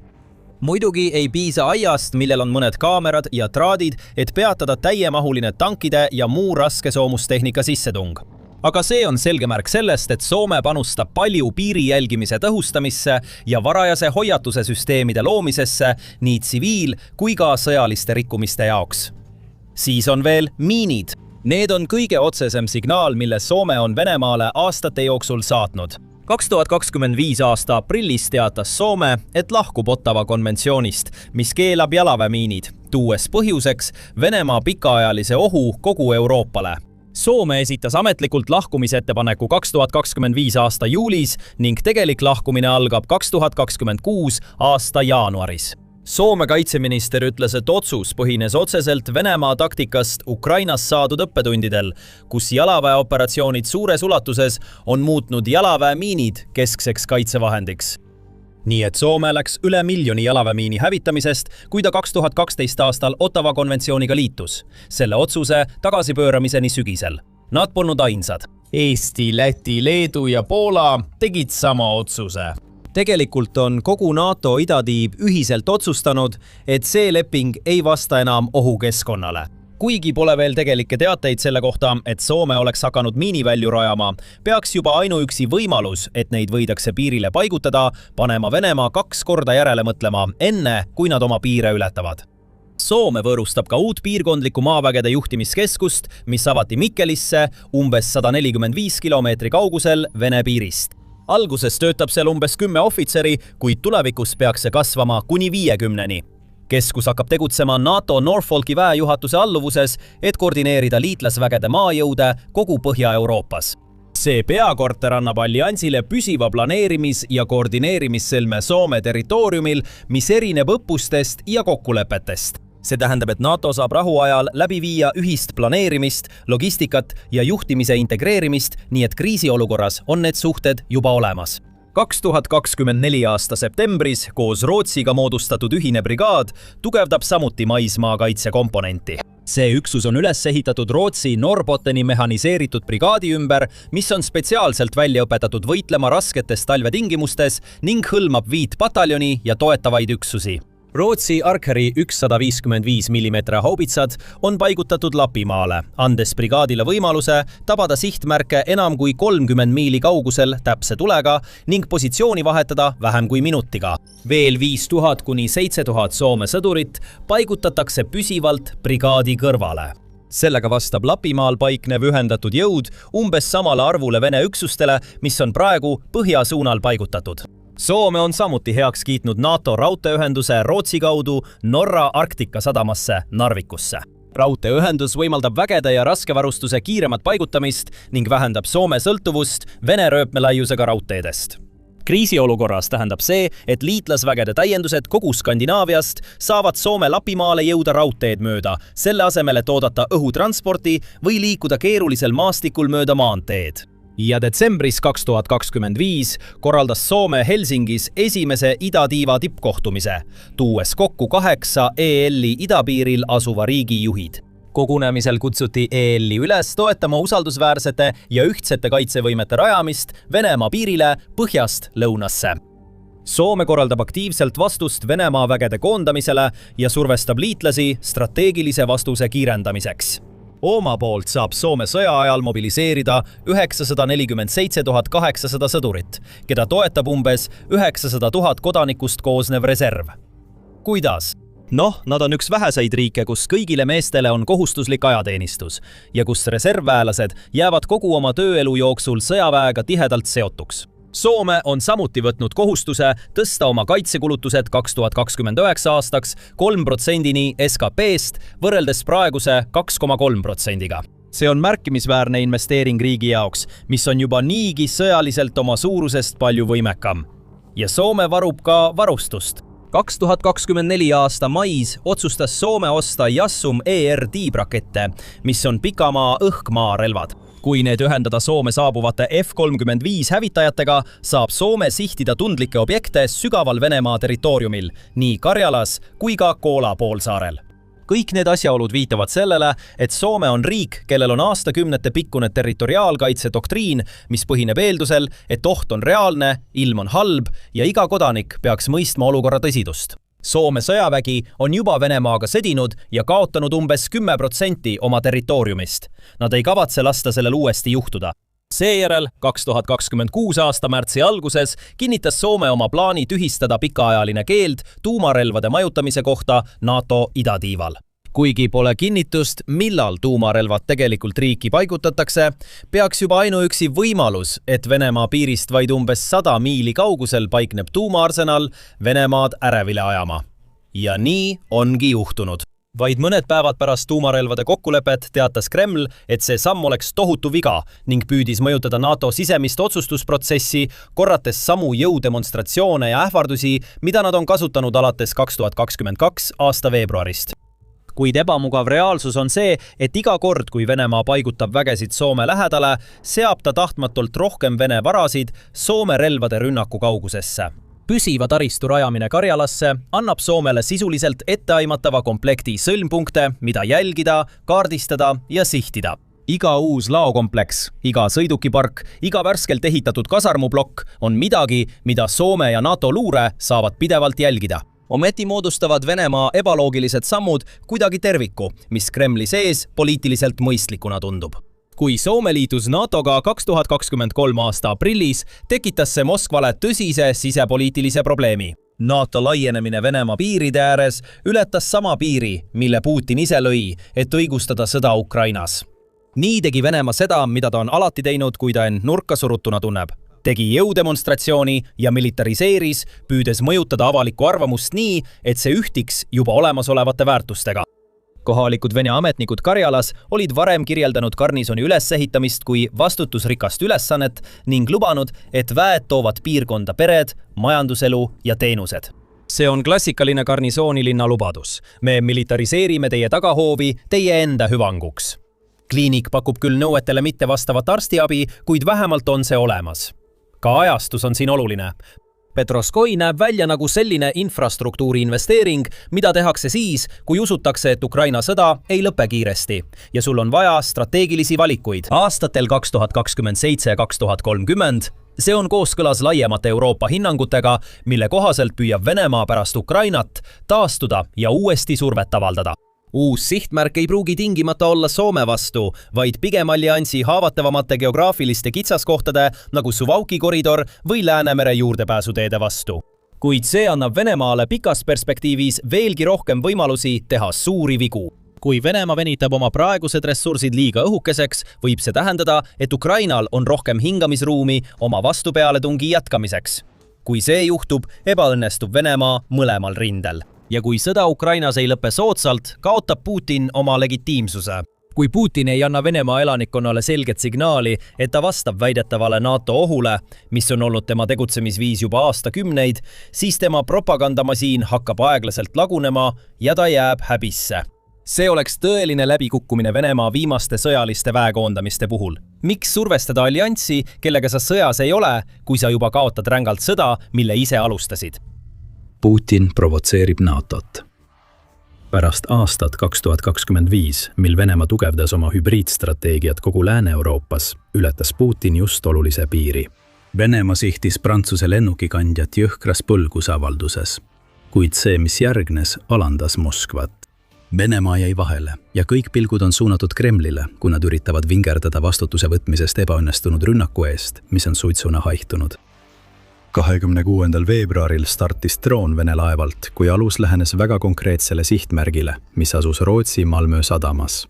Muidugi ei piisa aiast, millel on mõned kaamerad ja traadid, et peatada täiemahuline tankide ja muu raskesoomustehnika sissetung. Aga see on selge märk sellest, et Soome panustab palju piiri jälgimise tõhustamisse ja varajase hoiatuse süsteemide loomisesse nii tsiviil- kui ka sõjaliste rikkumiste jaoks. Siis on veel miinid. Need on kõige otsesem signaal, mille Soome on Venemaale aastate jooksul saatnud. 2025 aasta aprillis teatas Soome, et lahkub Ottawa konventsioonist, mis keelab jalaväemiinid, tuues põhjuseks Venemaa pikaajalise ohu kogu Euroopale. Soome esitas ametlikult lahkumisettepaneku 2025 aasta juulis ning tegelik lahkumine algab 2026 aasta jaanuaris. Soome kaitseminister ütles, et otsus põhines otseselt Venemaa taktikast Ukrainas saadud õppetundidel, kus jalaväeoperatsioonid suures ulatuses on muutnud jalaväemiinid keskseks kaitsevahendiks. Nii et Soome läks üle 1 miljoni jalaväemiini hävitamisest, kui ta 2012 aastal Ottawa konventsiooniga liitus, selle otsuse tagasipööramiseni sügisel. Nad polnud ainsad. Eesti, Läti, Leedu ja Poola tegid sama otsuse. Tegelikult on kogu NATO idatiib ühiselt otsustanud, et see leping ei vasta enam ohukeskkonnale. Kuigi pole veel tegelikke teateid selle kohta, et Soome oleks hakanud miinivälju rajama, peaks juba ainuüksi võimalus, et neid võidakse piirile paigutada, panema Venemaa 2 korda järele mõtlema enne, kui nad oma piire ületavad. Soome võõrustab ka uut piirkondliku maavägede juhtimiskeskust, mis avati Mikkelisse umbes 145 kilomeetri kaugusel Vene piirist. Alguses töötab seal umbes 10 ohvitseri, kuid tulevikus peaks see kasvama kuni 50-ni. Keskus hakkab tegutsema NATO Norfolki väejuhatuse alluvuses, et koordineerida liitlasvägede maajõude kogu Põhja-Euroopas. See peakorter annab alliansile püsiva planeerimis- ja koordineerimissõlme Soome territooriumil, mis erineb õppustest ja kokkulepetest. See tähendab, et NATO saab rahuajal läbi viia ühist planeerimist, logistikat ja juhtimise integreerimist, nii et kriisiolukorras on need suhted juba olemas. 2024 aasta septembris koos Rootsiga moodustatud ühine brigaad tugevdab samuti maismaakaitse komponenti. See üksus on üles ehitatud Rootsi Norrbotteni mehaniseeritud brigaadi ümber, mis on spetsiaalselt välja õpetatud võitlema rasketes talvetingimustes ning hõlmab 5 pataljoni ja toetavaid üksusi. Rootsi Archeri 155 mm haubitsad on paigutatud Lapimaale, andes brigaadile võimaluse tabada sihtmärke enam kui 30 miili kaugusel täpse tulega ning positsiooni vahetada vähem kui minutiga. Veel 5000 kuni 7000 Soome sõdurit paigutatakse püsivalt brigaadi kõrvale. Sellega vastab Lapimaal paiknev ühendatud jõud umbes samale arvule Vene üksustele, mis on praegu põhja suunal paigutatud. Soome on samuti heaks kiitnud NATO raudteeühenduse Rootsi kaudu Norra Arktika sadamasse Narvikusse. Raudteeühendus võimaldab vägede ja raskevarustuse kiiremat paigutamist ning vähendab Soome sõltuvust Vene rööpmelaiusega raudteedest. Kriisiolukorras tähendab see, et liitlasvägede täiendused kogu Skandinaaviast saavad Soome Lapimaale jõuda raudteed mööda, selle asemel, et oodata õhutransporti või liikuda keerulisel maastikul mööda maanteed. Ja detsembris 2025 korraldas Soome Helsingis esimese idatiiva tippkohtumise, tuues kokku 8 EL-i idapiiril asuva riigi juhid. Kogunemisel kutsuti EL-i üles toetama usaldusväärsete ja ühtsete kaitsevõimete rajamist Venemaa piirile põhjast lõunasse. Soome korraldab aktiivselt vastust Venemaa vägede koondamisele ja survestab liitlasi strateegilise vastuse kiirendamiseks. Oma poolt saab Soome sõja ajal mobiliseerida 947 800 sõdurit, keda toetab umbes 900 000 kodanikust koosnev reserv. Kuidas? Nad on üks väheseid riike, kus kõigile meestele on kohustuslik ajateenistus ja kus reservväelased jäävad kogu oma tööelu jooksul sõjaväega tihedalt seotuks. Soome on samuti võtnud kohustuse tõsta oma kaitsekulutused 2029 aastaks 3%-ni SKP-st võrreldes praeguse 2,3%-ga. See on märkimisväärne investeering riigi jaoks, mis on juba niigi sõjaliselt oma suurusest palju võimekam. Ja Soome varub ka varustust. 2024 aasta mais otsustas Soome osta Jassum ER-tiibrakette, mis on pikamaa õhkmaarelvad. Kui need ühendada Soome saabuvate F-35 hävitajatega, saab Soome sihtida tundlikke objekte sügaval Venemaa territooriumil, nii Karjalas kui ka Koola poolsaarel. Kõik need asjaolud viitavad sellele, et Soome on riik, kellel on aastakümnete pikkune territoriaalkaitse doktriin, mis põhineb eeldusel, et oht on reaalne, ilm on halb ja iga kodanik peaks mõistma olukorra tõsidust. Soome sõjavägi on juba Venemaaga sõdinud ja kaotanud umbes 10% oma territooriumist. Nad ei kavatse lasta sellel uuesti juhtuda. Seejärel 2026 aasta märtsi alguses kinnitas Soome oma plaani tühistada pikaajaline keeld tuumarelvade majutamise kohta NATO idatiival. Kuigi pole kinnitust, millal tuumarelvad tegelikult riiki paigutatakse, peaks juba ainuüksi võimalus, et Venemaa piirist vaid umbes 100 miili kaugusel paikneb tuumaarsenal Venemaad ärevile ajama. Ja nii ongi juhtunud. Vaid mõned päevad pärast tuumarelvade kokkulepet teatas Kreml, et see samm oleks tohutu viga ning püüdis mõjutada NATO sisemist otsustusprotsessi, korrates samu jõudemonstratsioone ja ähvardusi, mida nad on kasutanud alates 2022 aasta veebruarist. Kuid ebamugav reaalsus on see, et iga kord, kui Venemaa paigutab vägesid Soome lähedale, seab ta tahtmatult rohkem Vene varasid Soome relvade rünnaku kaugusesse. Püsiva taristu rajamine Karjalasse annab Soomele sisuliselt etteaimatava komplekti sõlmpunkte, mida jälgida, kaardistada ja sihtida. Iga uus laokompleks, iga sõidukipark, iga värskelt ehitatud kasarmublokk on midagi, mida Soome ja NATO luure saavad pidevalt jälgida. Ometi moodustavad Venemaa ebaloogilised sammud kuidagi terviku, mis Kremli sees poliitiliselt mõistlikuna tundub. Kui Soome liitus NATO-ga 2023 aasta aprillis, tekitas see Moskvale tõsise sisepoliitilise probleemi. NATO laienemine Venemaa piiride ääres ületas sama piiri, mille Putin ise lõi, et õigustada sõda Ukrainas. Nii tegi Venemaa seda, mida ta on alati teinud, kui ta end nurka surutuna tunneb. Tegi jõudemonstratsiooni ja militariseeris, püüdes mõjutada avalikku arvamust nii, et see ühtiks juba olemasolevate väärtustega. Kohalikud Vene ametnikud Karjalas olid varem kirjeldanud garnisoni ülesehitamist kui vastutusrikast ülesannet ning lubanud, et väed toovad piirkonda pered, majanduselu ja teenused. See on klassikaline garnisoonilinna lubadus. Me militariseerime teie tagahoovi teie enda hüvanguks. Kliinik pakub küll nõuetele mitte vastavat arstiabi, kuid vähemalt on see olemas. Ka ajastus on siin oluline. Petroskoi näeb välja nagu selline infrastruktuuri investeering, mida tehakse siis, kui usutakse, et Ukraina sõda ei lõpe kiiresti ja sul on vaja strateegilisi valikuid. Aastatel 2027 ja 2030 see on kooskõlas laiemate Euroopa hinnangutega, mille kohaselt püüab Venemaa pärast Ukrainat taastuda ja uuesti survet avaldada. Uus sihtmärk ei pruugi tingimata olla Soome vastu, vaid pigem alliansi haavatavamate geograafiliste kitsaskohtade nagu Suwałki koridor või Läänemere juurdepääsuteede vastu. Kuid see annab Venemaale pikas perspektiivis veelgi rohkem võimalusi teha suuri vigu. Kui Venemaa venitab oma praegused ressursid liiga õhukeseks, võib see tähendada, et Ukrainal on rohkem hingamisruumi oma vastupealetungi jätkamiseks. Kui see juhtub, ebaõnnestub Venemaa mõlemal rindel. Ja kui sõda Ukrainas ei lõpe soodsalt, kaotab Putin oma legitiimsuse. Kui Putin ei anna Venemaa elanikkonnale selget signaali, et ta vastab väidetavale NATO ohule, mis on olnud tema tegutsemisviis juba aastakümneid, siis tema propagandamasiin hakkab aeglaselt lagunema ja ta jääb häbisse. See oleks tõeline läbikukkumine Venemaa viimaste sõjaliste väekoondamiste puhul. Miks survestada allianssi, kellega sa sõjas ei ole, kui sa juba kaotad rängalt sõda, mille ise alustasid? Putin provotseerib NATOt. Pärast aastat 2025, mil Venemaa tugevdas oma hübriidstrateegiat kogu Lääne-Euroopas, ületas Putin just olulise piiri. Venemaa sihtis Prantsuse lennukikandjat jõhkras põlgusavalduses, kuid see, mis järgnes, alandas Moskvat. Venemaa jäi vahele ja kõik pilgud on suunatud Kremlile, kui nad üritavad vingerdada vastutuse võtmisest ebaõnnestunud rünnaku eest, mis on suitsuna haihtunud. 26. veebruaril startis droon Vene laevalt, kui alus lähenes väga konkreetsele sihtmärgile, mis asus Rootsi Malmö sadamas.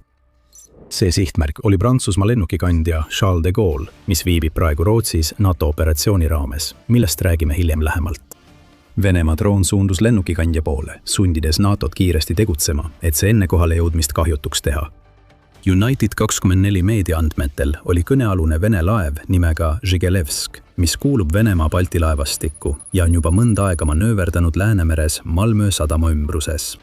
See sihtmärk oli Prantsusmaa lennukikandja Charles de Gaulle, mis viibib praegu Rootsis NATO operatsiooni raames, millest räägime hiljem lähemalt. Venemaa droon suundus lennukikandja poole, sundides NATOt kiiresti tegutsema, et see enne kohale jõudmist kahjutuks teha. United24 meedia andmetel oli kõnealune Vene laev nimega Žigelevsk, mis kuulub Venemaa Balti laevastikku ja on juba mõnda aega manööverdanud Läänemeres Malmö sadama ümbruses.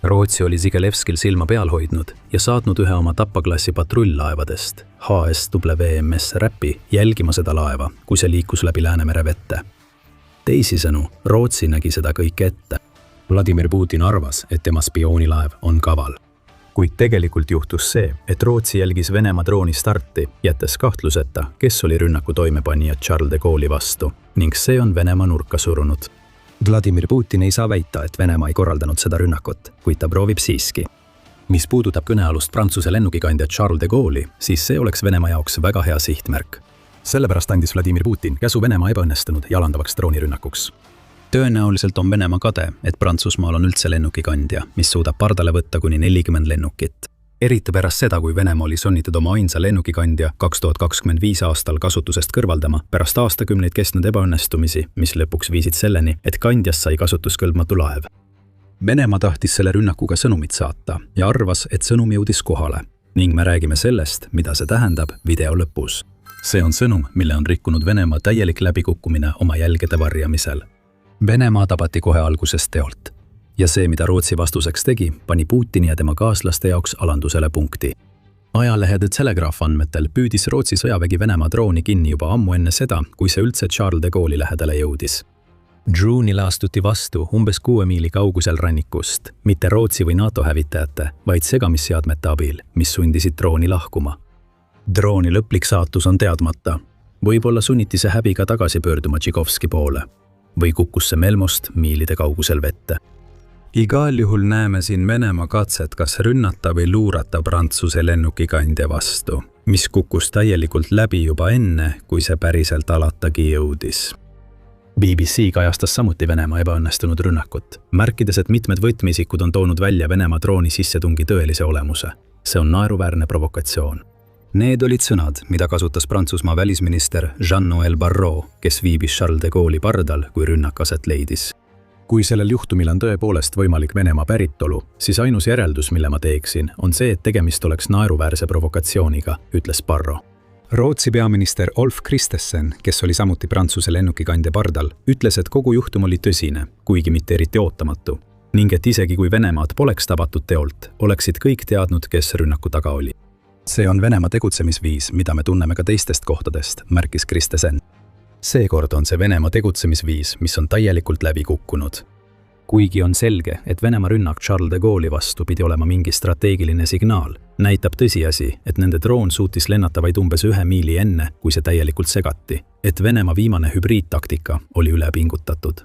Rootsi oli Žigelevskil silma peal hoidnud ja saatnud ühe oma tappaklassi patrull-laevadest, HSWMS Räpi, jälgima seda laeva, kui see liikus läbi Läänemere vette. Teisisõnu, Rootsi nägi seda kõike ette. Vladimir Putin arvas, et tema spioonilaev on kaval. Kuid tegelikult juhtus see, et Rootsi jälgis Venemaa drooni starti, jättes kahtluseta, kes oli rünnaku toimepanija Charles de Gaulle'i vastu, ning see on Venemaa nurka surunud. Vladimir Putin ei saa väita, et Venemaa ei korraldanud seda rünnakut, kuid ta proovib siiski. Mis puudutab kõnealust Prantsuse lennukikandjat Charles de Gaulle'i, siis see oleks Venemaa jaoks väga hea sihtmärk. Sellepärast andis Vladimir Putin käsu Venemaa ebaõnnestunud ja alandavaks droonirünnakuks. Tõenäoliselt on Venemaa kade, et Prantsusmaal on üldse lennukikandja, mis suudab pardale võtta kuni 40 lennukit. Eriti pärast seda, kui Venemaa oli sunnitud oma ainsa lennukikandja 2025 aastal kasutusest kõrvaldama pärast aastakümneid kestnud ebaõnnestumisi, mis lõpuks viisid selleni, et kandjast sai kasutuskõlbmatu laev. Venemaa tahtis selle rünnakuga sõnumit saata ja arvas, et sõnum jõudis kohale, ning me räägime sellest, mida see tähendab video lõpus. See on sõnum, mille on rikkunud Venemaa täielik läbikukkumine oma jälgede varjamisel. Venemaa tabati kohe algusest teolt. Ja see, mida Rootsi vastuseks tegi, pani Putini ja tema kaaslaste jaoks alandusele punkti. Ajalehe The Telegraph andmetel püüdis Rootsi sõjavägi Venemaa drooni kinni juba ammu enne seda, kui see üldse Charles de Gaulle'i lähedale jõudis. Droonile astuti vastu umbes 6 miili kaugusel rannikust, mitte Rootsi või NATO hävitajate, vaid segamisseadmete abil, mis sundisid drooni lahkuma. Drooni lõplik saatus on teadmata. Võib-olla sunniti see häbiga tagasi pöörduma Tšikovski poole või kukkus see Melmost miilide kaugusel vette. Igal juhul näeme siin Venemaa katset kas rünnata või luurata Prantsuse lennukikandja vastu, mis kukkus täielikult läbi juba enne, kui see päriselt alatagi jõudis. BBC kajastas samuti Venemaa ebaõnnestunud rünnakut, märkides, et mitmed võtmeisikud on toonud välja Venemaa drooni sissetungi tõelise olemuse. See on naeruväärne provokatsioon. Need olid sõnad, mida kasutas Prantsusmaa välisminister Jean-Noël Barrot, kes viibis Charles de Gaulle'i pardal, kui rünnak aset leidis. Kui sellel juhtumil on tõepoolest võimalik Venemaa päritolu, siis ainus järeldus, mille ma teeksin, on see, et tegemist oleks naeruväärse provokatsiooniga, ütles Barrot. Rootsi peaminister Ulf Kristersson, kes oli samuti Prantsuse lennukikandja pardal, ütles, et kogu juhtum oli tõsine, kuigi mitte eriti ootamatu, ning et isegi kui Venemaad poleks tabatud teolt, oleksid kõik teadnud, kes rünnaku taga oli. See on Venemaa tegutsemisviis, mida me tunneme ka teistest kohtadest, märkis Kristersson. Seekord on see Venemaa tegutsemisviis, mis on täielikult läbi kukkunud. Kuigi on selge, et Venemaa rünnak Charles de Gaulle'i vastu pidi olema mingi strateegiline signaal, näitab tõsiasi, et nende droon suutis lennata vaid umbes 1 miili enne, kui see täielikult segati, et Venemaa viimane hübriidtaktika oli üle pingutatud.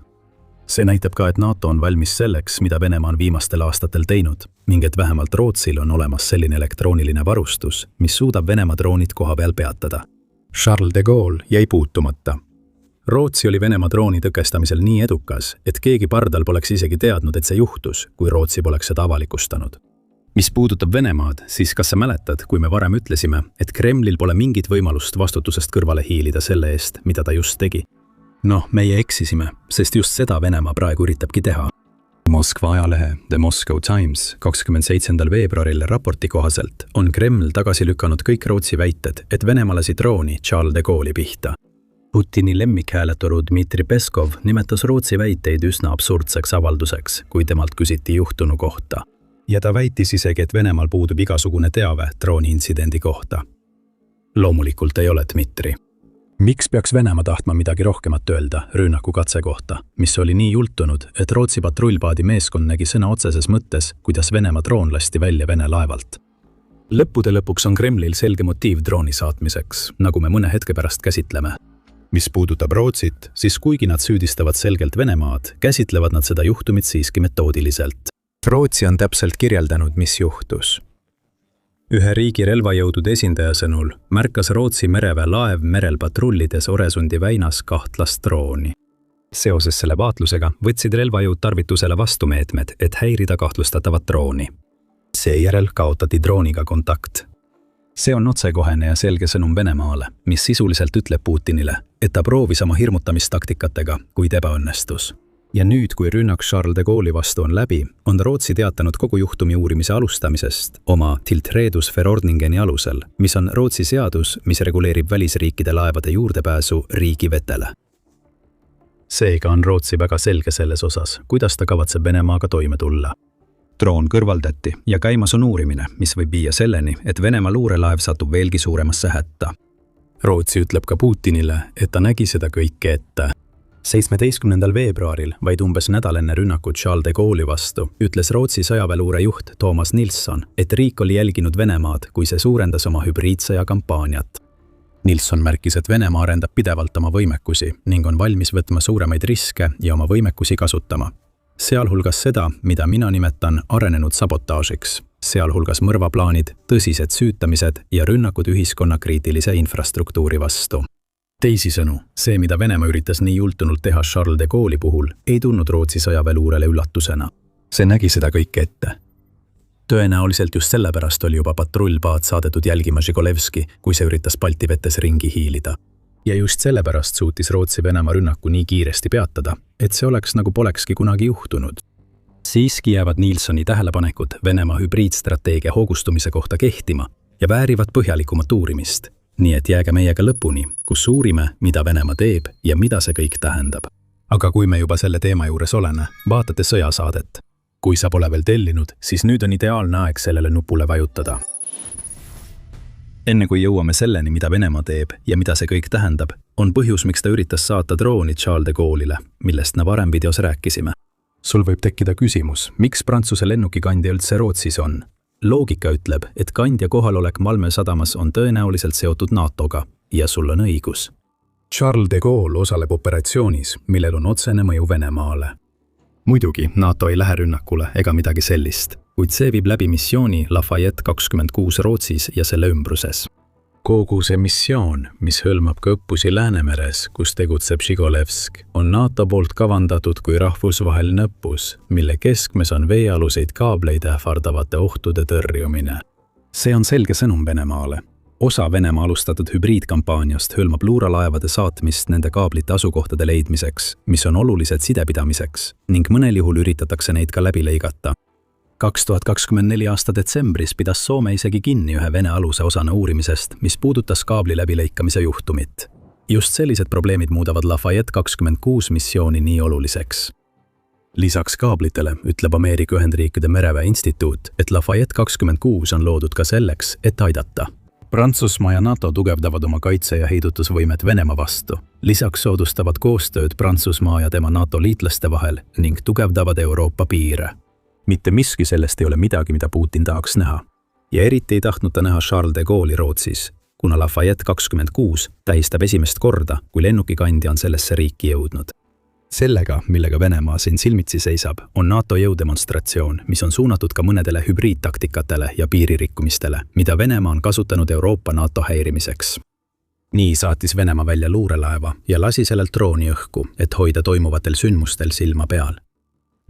See näitab ka, et NATO on valmis selleks, mida Venemaa on viimastel aastatel teinud, ning et vähemalt Rootsil on olemas selline elektrooniline varustus, mis suudab Venemaa droonid koha peal peatada. Charles de Gaulle jäi puutumata. Rootsi oli Venemaa drooni tõkestamisel nii edukas, et keegi pardal poleks isegi teadnud, et see juhtus, kui Rootsi poleks seda avalikustanud. Mis puudutab Venemaad, siis kas sa mäletad, kui me varem ütlesime, et Kremlil pole mingit võimalust vastutusest kõrvale hiilida selle eest, mida ta just tegi? Noh, meie eksisime, sest just seda Venemaa praegu üritabki teha. Moskva ajalehe The Moscow Times 27. veebruaril raporti kohaselt on Kreml tagasi lükanud kõik Rootsi väited, et Venemaa lasi drooni Charles de Gaulle'i pihta. Putini lemmikhääleturu Dmitri Peskov nimetas Rootsi väiteid üsna absurdseks avalduseks, kui temalt küsiti juhtunu kohta. Ja ta väitis isegi, et Venemaal puudub igasugune teave drooni intsidendi kohta. Loomulikult ei ole Dmitri. Miks peaks Venemaa tahtma midagi rohkemat öelda rünnaku katse kohta, mis oli nii jultunud, et Rootsi patrullpaadi meeskond nägi sõna otseses mõttes, kuidas Venemaa droon lasti välja Vene laevalt? Lõppude lõpuks on Kremlil selge motiiv drooni saatmiseks, nagu me mõne hetke pärast käsitleme. Mis puudutab Rootsit, siis kuigi nad süüdistavad selgelt Venemaad, käsitlevad nad seda juhtumit siiski metoodiliselt. Rootsi on täpselt kirjeldanud, mis juhtus. Ühe riigi relvajõudude esindaja sõnul märkas Rootsi mereväe laev merel patrullides Oresundi väinas kahtlast drooni. Seoses selle vaatlusega võtsid relvajõud tarvitusele vastumeetmed, et häirida kahtlustatavat drooni. Seejärel kaotati drooniga kontakt. See on otsekohene ja selge sõnum Venemaale, mis sisuliselt ütleb Putinile, et ta proovis oma hirmutamistaktikatega, kuid ebaõnnestus. Ja nüüd, kui rünnak Charles de Gaulle'i vastu on läbi, on Rootsi teatanud kogu juhtumi uurimise alustamisest oma Tiltredusförordningeni alusel, mis on Rootsi seadus, mis reguleerib välisriikide laevade juurdepääsu riigivetele. Seega on Rootsi väga selge selles osas, kuidas ta kavatseb Venemaaga toime tulla. Droon kõrvaldati ja käimas on uurimine, mis võib viia selleni, et Venemaa luurelaev satub veelgi suuremasse hätta. Rootsi ütleb ka Putinile, et ta nägi seda kõike ette. 17. veebruaril, vaid umbes nädal enne rünnakut Charles de Gaulle'i vastu, ütles Rootsi sõjaväeluure juht Thomas Nilsson, et riik oli jälginud Venemaad, kui see suurendas oma hübriidsõja kampaaniat. Nilsson märkis, et Venemaa arendab pidevalt oma võimekusi ning on valmis võtma suuremaid riske ja oma võimekusi kasutama. Sealhulgas seda, mida mina nimetan arenenud sabotaažiks, sealhulgas mõrvaplaanid, tõsised süütamised ja rünnakud ühiskonna kriitilise infrastruktuuri vastu. Teisisõnu, see, mida Venemaa üritas nii jultunult teha Charles de Gaulle'i puhul, ei tulnud Rootsi sõjaväeluurele üllatusena. See nägi seda kõike ette. Tõenäoliselt just sellepärast oli juba patrullpaat saadetud jälgima Žigolevski, kui see üritas Balti vetes ringi hiilida. Ja just sellepärast suutis Rootsi Venemaa rünnaku nii kiiresti peatada, et see oleks nagu polekski kunagi juhtunud. Siiski jäävad Nilssoni tähelepanekud Venemaa hübriidstrateegia hoogustumise kohta kehtima ja väärivad põhjalikumat uurimist. Nii et jääge meiega lõpuni, kus uurime, mida Venemaa teeb ja mida see kõik tähendab. Aga kui me juba selle teema juures oleme, vaatate sõjasaadet. Kui sa pole veel tellinud, siis nüüd on ideaalne aeg sellele nupule vajutada. Enne kui jõuame selleni, mida Venemaa teeb ja mida see kõik tähendab, on põhjus, miks ta üritas saata drooni Charles de Gaulle'ile, millest me varem videos rääkisime. Sul võib tekkida küsimus, miks Prantsuse lennukikandja üldse Rootsis on? Loogika ütleb, et kandja kohalolek Malmö sadamas on tõenäoliselt seotud NATOga ja sul on õigus. Charles de Gaulle osaleb operatsioonis, millel on otsene mõju Venemaale. Muidugi NATO ei lähe rünnakule ega midagi sellist, kuid see viib läbi missiooni Lafayette 26 Rootsis ja selle ümbruses. Kogu see missioon, mis hõlmab ka õppusi Läänemeres, kus tegutseb Žigolevsk, on NATO poolt kavandatud kui rahvusvaheline õppus, mille keskmes on veealuseid kaableid ähvardavate ohtude tõrjumine. See on selge sõnum Venemaale. Osa Venemaa alustatud hübriidkampaaniast hõlmab luuralaevade saatmist nende kaablite asukohtade leidmiseks, mis on olulised sidepidamiseks, ning mõnel juhul üritatakse neid ka läbi lõigata. 2024 aasta detsembris pidas Soome isegi kinni ühe Vene aluse osana uurimisest, mis puudutas kaabli läbilõikamise juhtumit. Just sellised probleemid muudavad Lafayette 26 missiooni nii oluliseks. Lisaks kaablitele ütleb Ameerika Ühendriikide mereväe instituut, et Lafayette 26 on loodud ka selleks, et aidata. Prantsusmaa ja NATO tugevdavad oma kaitse- ja heidutusvõimet Venemaa vastu. Lisaks soodustavad koostööd Prantsusmaa ja tema NATO liitlaste vahel ning tugevdavad Euroopa piire. Mitte miski sellest ei ole midagi, mida Putin tahaks näha. Ja eriti ei tahtnud ta näha Charles de Gaulle'i Rootsis, kuna Lafayette 26 tähistab esimest korda, kui lennukikandja on sellesse riiki jõudnud. Sellega, millega Venemaa siin silmitsi seisab, on NATO jõudemonstratsioon, mis on suunatud ka mõnedele hübriidtaktikatele ja piiririkkumistele, mida Venemaa on kasutanud Euroopa NATO häirimiseks. Nii saatis Venemaa välja luurelaeva ja lasi sellelt drooni õhku, et hoida toimuvatel sündmustel silma peal.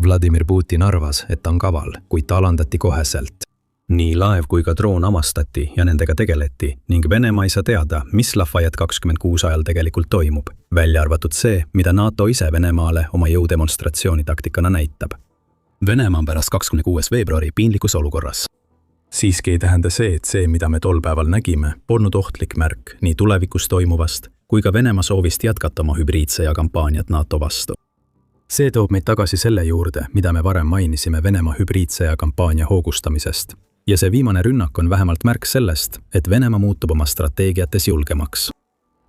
Vladimir Putin arvas, et ta on kaval, kuid ta alandati koheselt. Nii laev kui ka droon avastati ja nendega tegeleti ning Venemaa ei saa teada, mis Lafayette 26 ajal tegelikult toimub, välja arvatud see, mida NATO ise Venemaale oma jõudemonstratsiooni taktikana näitab. Venemaa on pärast 26. veebruari piinlikus olukorras. Siiski ei tähenda see, et see, mida me tol päeval nägime, polnud ohtlik märk nii tulevikus toimuvast kui ka Venemaa soovist jätkata oma hübriidsõja kampaaniat NATO vastu. See toob meid tagasi selle juurde, mida me varem mainisime Venemaa hübriidsõja kampaania hoogustamisest. Ja see viimane rünnak on vähemalt märk sellest, et Venemaa muutub oma strateegiates julgemaks.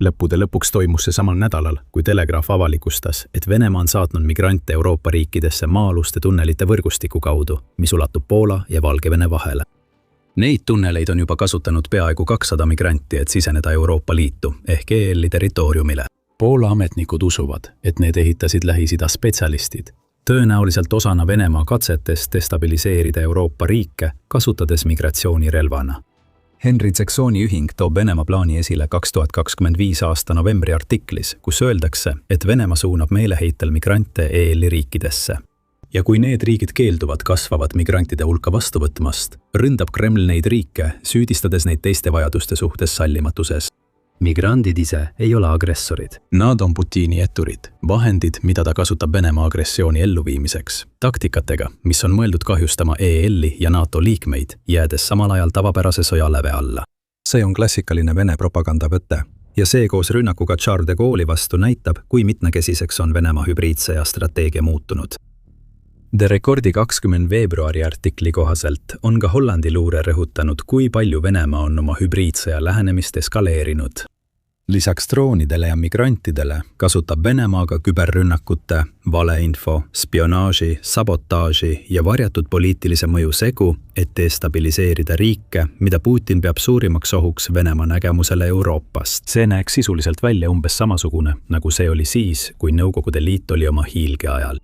Lõppude lõpuks toimus see samal nädalal, kui Telegraaf avalikustas, et Venemaa on saatnud migrante Euroopa riikidesse maa-aluste tunnelite võrgustiku kaudu, mis ulatub Poola ja Valgevene vahele. Neid tunneleid on juba kasutanud peaaegu 200 migranti, et siseneda Euroopa Liitu ehk EL-i territooriumile. Poola ametnikud usuvad, et need ehitasid Lähis-Ida spetsialistid, tõenäoliselt osana Venemaa katsetest destabiliseerida Euroopa riike, kasutades migratsioonirelvana. Henry Zexoni ühing toob Venemaa plaani esile 2025 aasta novembri artiklis, kus öeldakse, et Venemaa suunab meeleheitel migrante EL-i riikidesse. Ja kui need riigid keelduvad kasvavat migrantide hulka vastu võtmast, ründab Kreml neid riike, süüdistades neid teiste vajaduste suhtes sallimatuses. Migrandid ise ei ole agressorid. Nad on Putini etturid, vahendid, mida ta kasutab Venemaa agressiooni elluviimiseks, taktikatega, mis on mõeldud kahjustama EL-i ja NATO liikmeid, jäädes samal ajal tavapärase sõjaläve alla. See on klassikaline Vene propagandavõte ja see koos rünnakuga Charles de Gaulle'i vastu näitab, kui mitmekesiseks on Venemaa hübriidsõja strateegia muutunud. The Recordi 20. veebruari artikli kohaselt on ka Hollandi luure rõhutanud, kui palju Venemaa on oma hübriidsõja lähenemist eskaleerinud. Lisaks droonidele ja migrantidele kasutab Venemaa ka küberrünnakute, valeinfo, spionaaži, sabotaaži ja varjatud poliitilise mõju segu, et destabiliseerida riike, mida Putin peab suurimaks ohuks Venemaa nägemusele Euroopast. See näeks sisuliselt välja umbes samasugune, nagu see oli siis, kui Nõukogude Liit oli oma hiilge ajal.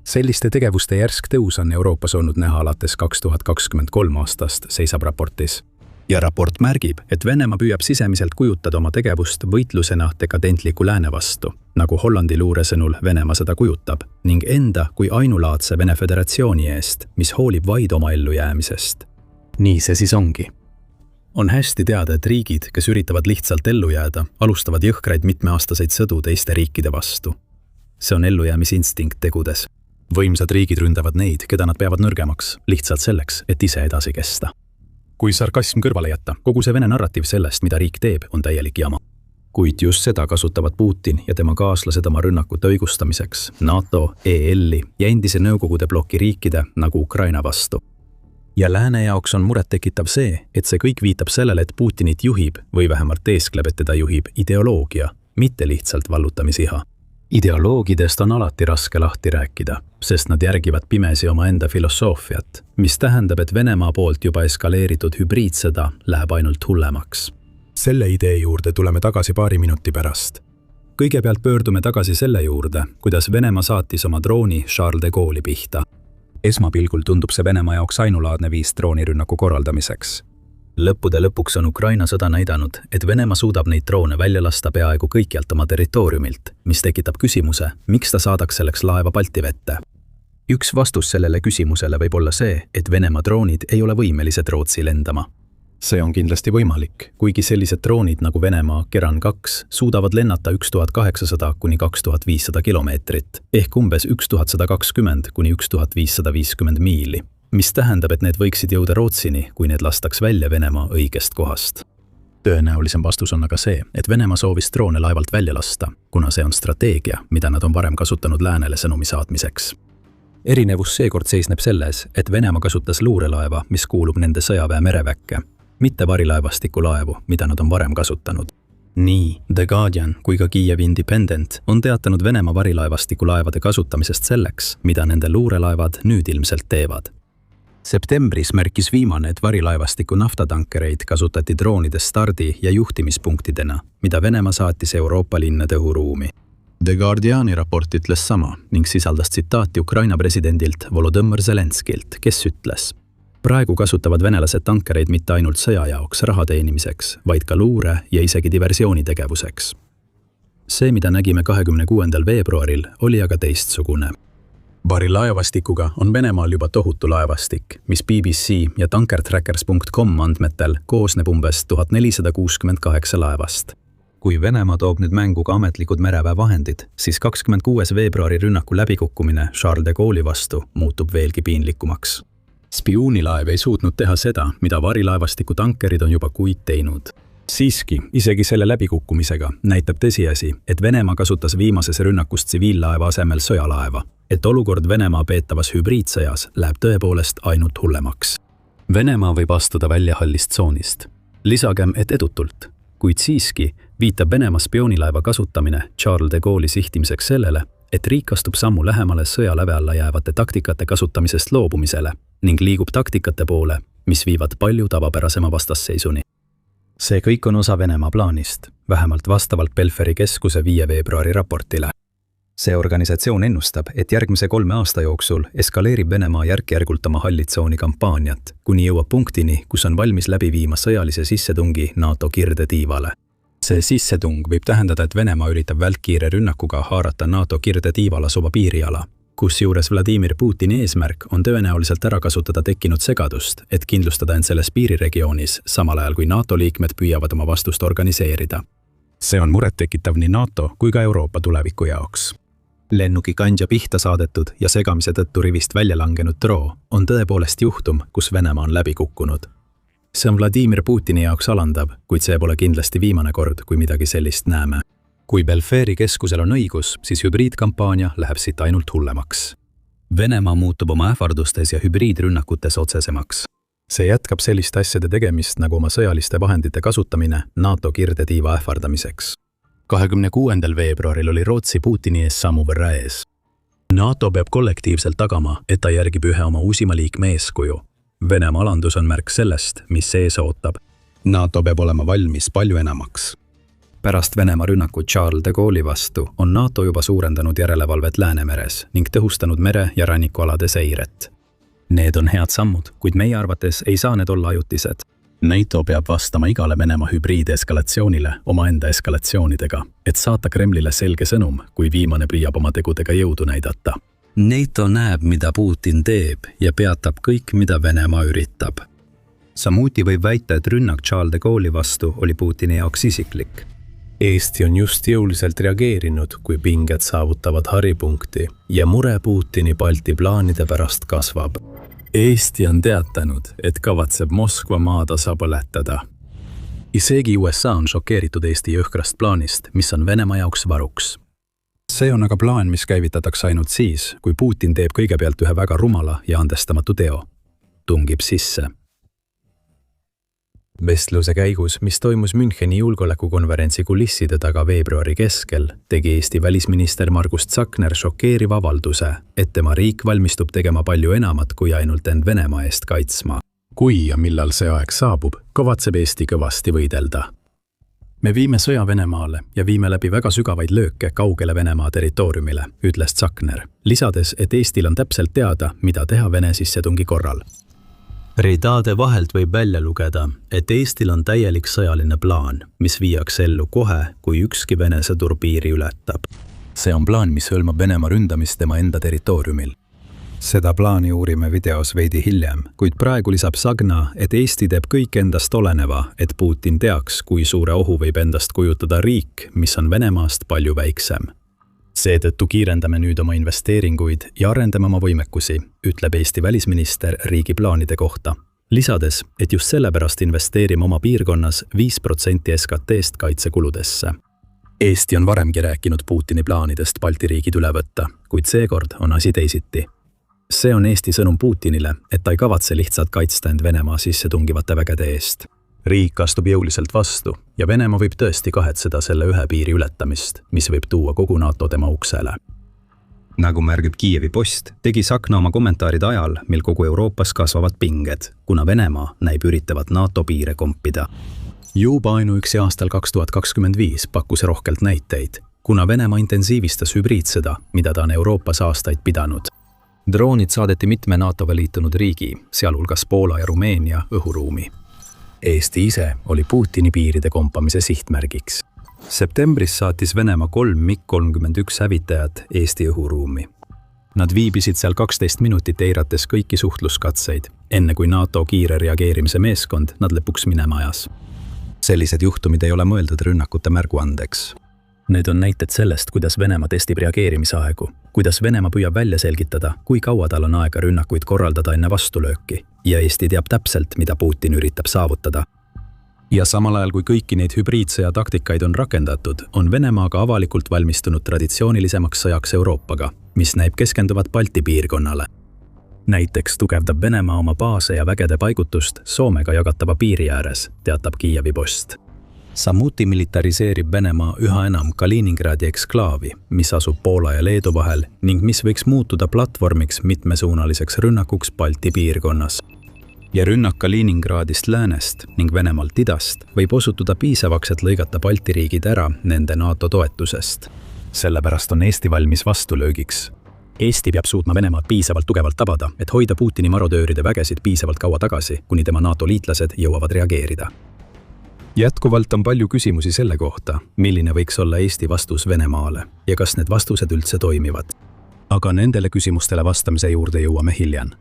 Selliste tegevuste järsk tõus on Euroopas olnud näha alates 2023 aastast, seisab raportis. Ja raport märgib, et Venemaa püüab sisemiselt kujutada oma tegevust võitlusena dekadentliku lääne vastu, nagu Hollandi luure sõnul Venemaa seda kujutab, ning enda kui ainulaadse Vene Föderatsiooni eest, mis hoolib vaid oma ellujäämisest. Nii see siis ongi. On hästi teada, et riigid, kes üritavad lihtsalt ellu jääda, alustavad jõhkraid mitmeaastaseid sõdu teiste riikide vastu. See on ellujäämisinstinkt tegudes. Võimsad riigid ründavad neid, keda nad peavad nõrgemaks, lihtsalt selleks, et ise edasi kesta. Kui sarkasm kõrvale jätta, kogu see Vene narratiiv sellest, mida riik teeb, on täielik jama. Kuid just seda kasutavad Putin ja tema kaaslased oma rünnakute õigustamiseks NATO, EL-i ja endise Nõukogude bloki riikide nagu Ukraina vastu. Ja lääne jaoks on muret tekitav see, et see kõik viitab sellele, et Putinit juhib või vähemalt teeskleb, et teda juhib ideoloogia, mitte lihtsalt vallutamis'iha. Ideoloogidest on alati raske lahti rääkida, sest nad järgivad pimesi omaenda filosoofiat, mis tähendab, et Venemaa poolt juba eskaleeritud hübriidsõda läheb ainult hullemaks. Selle idee juurde tuleme tagasi paari minuti pärast. Kõigepealt pöördume tagasi selle juurde, kuidas Venemaa saatis oma drooni Charles de Gaulle'i pihta. Esmapilgul tundub see Venemaa jaoks ainulaadne viis droonirünnaku korraldamiseks. Lõppude lõpuks on Ukraina sõda näidanud, et Venemaa suudab neid droone välja lasta peaaegu kõikjalt oma territooriumilt, mis tekitab küsimuse, miks ta saadaks selleks laeva Balti vette. Üks vastus sellele küsimusele võib olla see, et Venemaa droonid ei ole võimelised Rootsi lendama. See on kindlasti võimalik, kuigi sellised droonid nagu Venemaa Keran 2 suudavad lennata 1800 kuni 2500 kilomeetrit, ehk umbes 1120 kuni 1550 miili. Mis tähendab, et need võiksid jõuda Rootsini, kui need lastaks välja Venemaa õigest kohast. Tõenäolisem vastus on aga see, et Venemaa soovis droone laevalt välja lasta, kuna see on strateegia, mida nad on varem kasutanud läänele sõnumi saatmiseks. Erinevus seekord seisneb selles, et Venemaa kasutas luurelaeva, mis kuulub nende sõjaväe mereväkke, mitte varilaevastiku laevu, mida nad on varem kasutanud. Nii The Guardian kui ka Kiev Independent on teatanud Venemaa varilaevastiku laevade kasutamisest selleks, mida nende luurelaevad nüüd ilmselt teevad. Septembris märkis viimane, et varilaevastiku naftatankereid kasutati droonide stardi- ja juhtimispunktidena, mida Venemaa saatis Euroopa linnade õhuruumi. The Guardiani raport ütles sama ning sisaldas tsitaati Ukraina presidendilt Volodõmõr Zelenskilt, kes ütles: praegu kasutavad venelased tankereid mitte ainult sõja jaoks raha teenimiseks, vaid ka luure ja isegi diversioonitegevuseks. See, mida nägime 26. veebruaril, oli aga teistsugune. Varilaevastikuga on Venemaal juba tohutu laevastik, mis BBC ja tankertrackers.com andmetel koosneb umbes 1468 laevast. Kui Venemaa toob nüüd mängu ka ametlikud mereväevahendid, siis 26. veebruari rünnaku läbikukkumine Charles de Gaulle'i vastu muutub veelgi piinlikumaks. Spioonilaev ei suutnud teha seda, mida varilaevastiku tankerid on juba kuid teinud. Siiski, isegi selle läbikukkumisega näitab tõsiasi, et Venemaa kasutas viimases rünnakus tsiviillaeva asemel sõjalaeva, et olukord Venemaa peetavas hübriidsõjas läheb tõepoolest ainult hullemaks. Venemaa võib astuda välja hallist tsoonist. Lisagem, et edutult, kuid siiski viitab Venemaa spioonilaeva kasutamine Charles de Gaulle'i sihtimiseks sellele, et riik astub sammu lähemale sõjaläve alla jäävate taktikate kasutamisest loobumisele ning liigub taktikate poole, mis viivad palju tavapärasema vastasseisuni. See kõik on osa Venemaa plaanist, vähemalt vastavalt Belferi keskuse 5. veebruari raportile. See organisatsioon ennustab, et järgmise 3 aasta jooksul eskaleerib Venemaa järk-järgult oma hallitsooni kampaaniat, kuni jõuab punktini, kus on valmis läbi viima sõjalise sissetungi NATO kirdetiivale. See sissetung võib tähendada, et Venemaa üritab välkkiire rünnakuga haarata NATO kirdetiival asuva piiriala, kusjuures Vladimir Putini eesmärk on tõenäoliselt ära kasutada tekkinud segadust, et kindlustada end selles piiriregioonis, samal ajal kui NATO liikmed püüavad oma vastust organiseerida. See on murettekitav nii NATO kui ka Euroopa tuleviku jaoks. Lennuki kandja pihta saadetud ja segamise tõttu rivist välja langenud droo on tõepoolest juhtum, kus Venemaa on läbi kukkunud. See on Vladimir Putini jaoks alandav, kuid see pole kindlasti viimane kord, kui midagi sellist näeme. Kui Belferi keskusel on õigus, siis hübriidkampaania läheb siit ainult hullemaks. Venemaa muutub oma ähvardustes ja hübriidrünnakutes otsesemaks. See jätkab selliste asjade tegemist nagu oma sõjaliste vahendite kasutamine NATO kirdetiiva ähvardamiseks. 26. veebruaril oli Rootsi Putini ees sammu võrra ees. NATO peab kollektiivselt tagama, et ta järgib ühe oma uusima liikme eeskuju. Venemaa alandus on märk sellest, mis ees ootab. NATO peab olema valmis palju enamaks. Pärast Venemaa rünnakut Charles de Gaulle'i vastu on NATO juba suurendanud järelevalvet Läänemeres ning tõhustanud mere- ja rannikualade seiret. Need on head sammud, kuid meie arvates ei saa need olla ajutised. NATO peab vastama igale Venemaa hübriideskalatsioonile omaenda eskalatsioonidega, et saata Kremlile selge sõnum, kui viimane püüab oma tegudega jõudu näidata. NATO näeb, mida Putin teeb ja peatab kõik, mida Venemaa üritab. Samuti võib väita, et rünnak Charles de Gaulle'i vastu oli Putini jaoks isiklik. Eesti on just jõuliselt reageerinud, kui pinged saavutavad haripunkti ja mure Putini Balti plaanide pärast kasvab. Eesti on teatanud, et kavatseb Moskva maatasa põletada. Isegi USA on šokeeritud Eesti jõhkrast plaanist, mis on Venemaa jaoks varuks. See on aga plaan, mis käivitatakse ainult siis, kui Putin teeb kõigepealt ühe väga rumala ja andestamatu teo. Tungib sisse. Vestluse käigus, mis toimus Müncheni julgeolekukonverentsi kulisside taga veebruari keskel, tegi Eesti välisminister Margus Tsahkner šokeeriva avalduse, et tema riik valmistub tegema palju enamat kui ainult end Venemaa eest kaitsma. Kui ja millal see aeg saabub, kavatseb Eesti kõvasti võidelda. Me viime sõja Venemaale ja viime läbi väga sügavaid lööke kaugele Venemaa territooriumile, ütles Tsahkner, lisades, et Eestil on täpselt teada, mida teha Vene sissetungi korral. Ridade vahelt võib välja lugeda, et Eestil on täielik sõjaline plaan, mis viiakse ellu kohe, kui ükski Vene sõdur piiri ületab. See on plaan, mis hõlmab Venemaa ründamist tema enda territooriumil. Seda plaani uurime videos veidi hiljem, kuid praegu lisab Sagna, et Eesti teeb kõik endast oleneva, et Putin teaks, kui suure ohu võib endast kujutada riik, mis on Venemaast palju väiksem. Seetõttu kiirendame nüüd oma investeeringuid ja arendame oma võimekusi, ütleb Eesti välisminister riigi plaanide kohta. Lisades, et just sellepärast investeerime oma piirkonnas 5% SKT-st kaitsekuludesse. Eesti on varemgi rääkinud Putini plaanidest Balti riigid üle võtta, kuid seekord on asi teisiti. See on Eesti sõnum Putinile, et ta ei kavatse lihtsalt kaitsta end Venemaa sisse tungivate vägede eest. Riik astub jõuliselt vastu ja Venemaa võib tõesti kahetseda selle ühe piiri ületamist, mis võib tuua kogu NATO tema uksele. Nagu märgib Kiievi Post, tegi Tsahkna oma kommentaaride ajal, mil kogu Euroopas kasvavad pinged, kuna Venemaa näib üritavat NATO piire kompida. Juba ainuüksi aastal 2025 pakkus rohkelt näiteid, kuna Venemaa intensiivistas hübriidsõda, mida ta on Euroopas aastaid pidanud. Droonid saadeti mitme NATO-ga liitunud riigi, sealhulgas Poola ja Rumeenia õhuruumi. Eesti ise oli Putini piiride kompamise sihtmärgiks. Septembris saatis Venemaa 3 MiG-31 hävitajat Eesti õhuruumi. Nad viibisid seal 12 minutit eirates kõiki suhtluskatseid, enne kui NATO kiire reageerimise meeskond nad lõpuks minema ajas. Sellised juhtumid ei ole mõeldud rünnakute märguandeks. Need on näited sellest, kuidas Venemaa testib reageerimisaegu, kuidas Venemaa püüab välja selgitada, kui kaua tal on aega rünnakuid korraldada enne vastulööki ja Eesti teab täpselt, mida Putin üritab saavutada. Ja samal ajal, kui kõiki neid hübriidsõja taktikaid on rakendatud, on Venemaaga avalikult valmistunud traditsioonilisemaks sõjaks Euroopaga, mis näib keskenduvat Balti piirkonnale. Näiteks tugevdab Venemaa oma baase ja vägede paigutust Soomega jagatava piiri ääres, teatab Kiievi Post. Samuti militariseerib Venemaa üha enam Kaliningradi eksklaavi, mis asub Poola ja Leedu vahel ning mis võiks muutuda platvormiks mitmesuunaliseks rünnakuks Balti piirkonnas. Ja rünnak Kaliningradist läänest ning Venemaalt idast võib osutuda piisavaks, et lõigata Balti riigid ära nende NATO toetusest. Sellepärast on Eesti valmis vastulöögiks. Eesti peab suutma Venemaad piisavalt tugevalt tabada, et hoida Putini marodööride vägesid piisavalt kaua tagasi, kuni tema NATO liitlased jõuavad reageerida. Jätkuvalt on palju küsimusi selle kohta, milline võiks olla Eesti vastus Venemaale ja kas need vastused üldse toimivad. Aga nendele küsimustele vastamise juurde jõuame hiljem.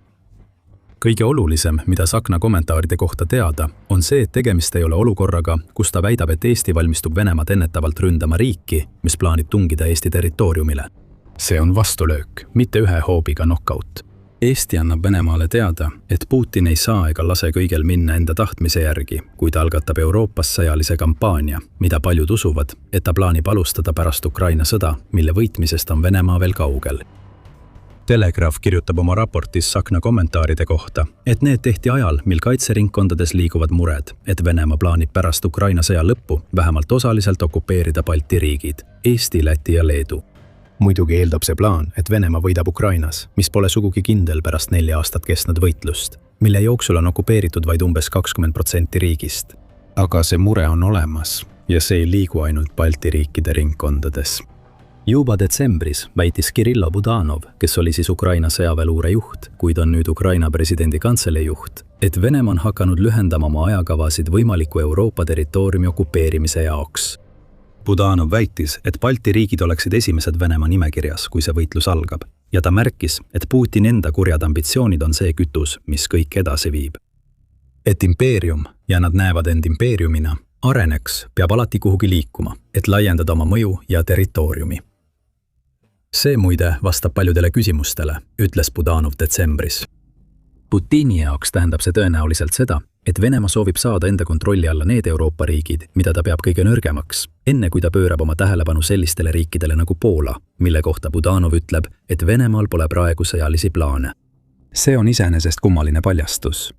Kõige olulisem, mida Sakna kommentaaride kohta teada, on see, et tegemist ei ole olukorraga, kus ta väidab, et Eesti valmistub Venemaad ennetavalt ründama riiki, mis plaanib tungida Eesti territooriumile. See on vastulöök, mitte ühe hoobiga knockout. Eesti annab Venemaale teada, et Putin ei saa ega lase kõigel minna enda tahtmise järgi, kui ta algatab Euroopas sõjalise kampaania, mida paljud usuvad, et ta plaanib alustada pärast Ukraina sõda, mille võitmisest on Venemaa veel kaugel. Telegraaf kirjutab oma raportis Sakna kommentaaride kohta, et need tehti ajal, mil kaitseringkondades liiguvad mured, et Venemaa plaanib pärast Ukraina sõja lõppu vähemalt osaliselt okupeerida Balti riigid, Eesti, Läti ja Leedu. Muidugi eeldab see plaan, et Venemaa võidab Ukrainas, mis pole sugugi kindel pärast 4 aastat kestnud võitlust, mille jooksul on okupeeritud vaid umbes 20% riigist. Aga see mure on olemas ja see ei liigu ainult Balti riikide ringkondades. Juba detsembris väitis Kirillo Budanov, kes oli siis Ukraina sõjaväeluure juht, kuid on nüüd Ukraina presidendi kantselei juht, et Venemaa on hakanud lühendama oma ajakavasid võimaliku Euroopa territooriumi okupeerimise jaoks. Budanov väitis, et Balti riigid oleksid esimesed Venemaa nimekirjas, kui see võitlus algab, ja ta märkis, et Putin enda kurjad ambitsioonid on see kütus, mis kõik edasi viib. Et impeerium, ja nad näevad end impeeriumina, areneks, peab alati kuhugi liikuma, et laiendada oma mõju ja territooriumi. See muide vastab paljudele küsimustele, ütles Budanov detsembris. Putini jaoks tähendab see tõenäoliselt seda, et Venemaa soovib saada enda kontrolli alla need Euroopa riigid, mida ta peab kõige nõrgemaks, enne kui ta pöörab oma tähelepanu sellistele riikidele nagu Poola, mille kohta Budanov ütleb, et Venemaal pole praegu sõjalisi plaane. See on iseenesest kummaline paljastus.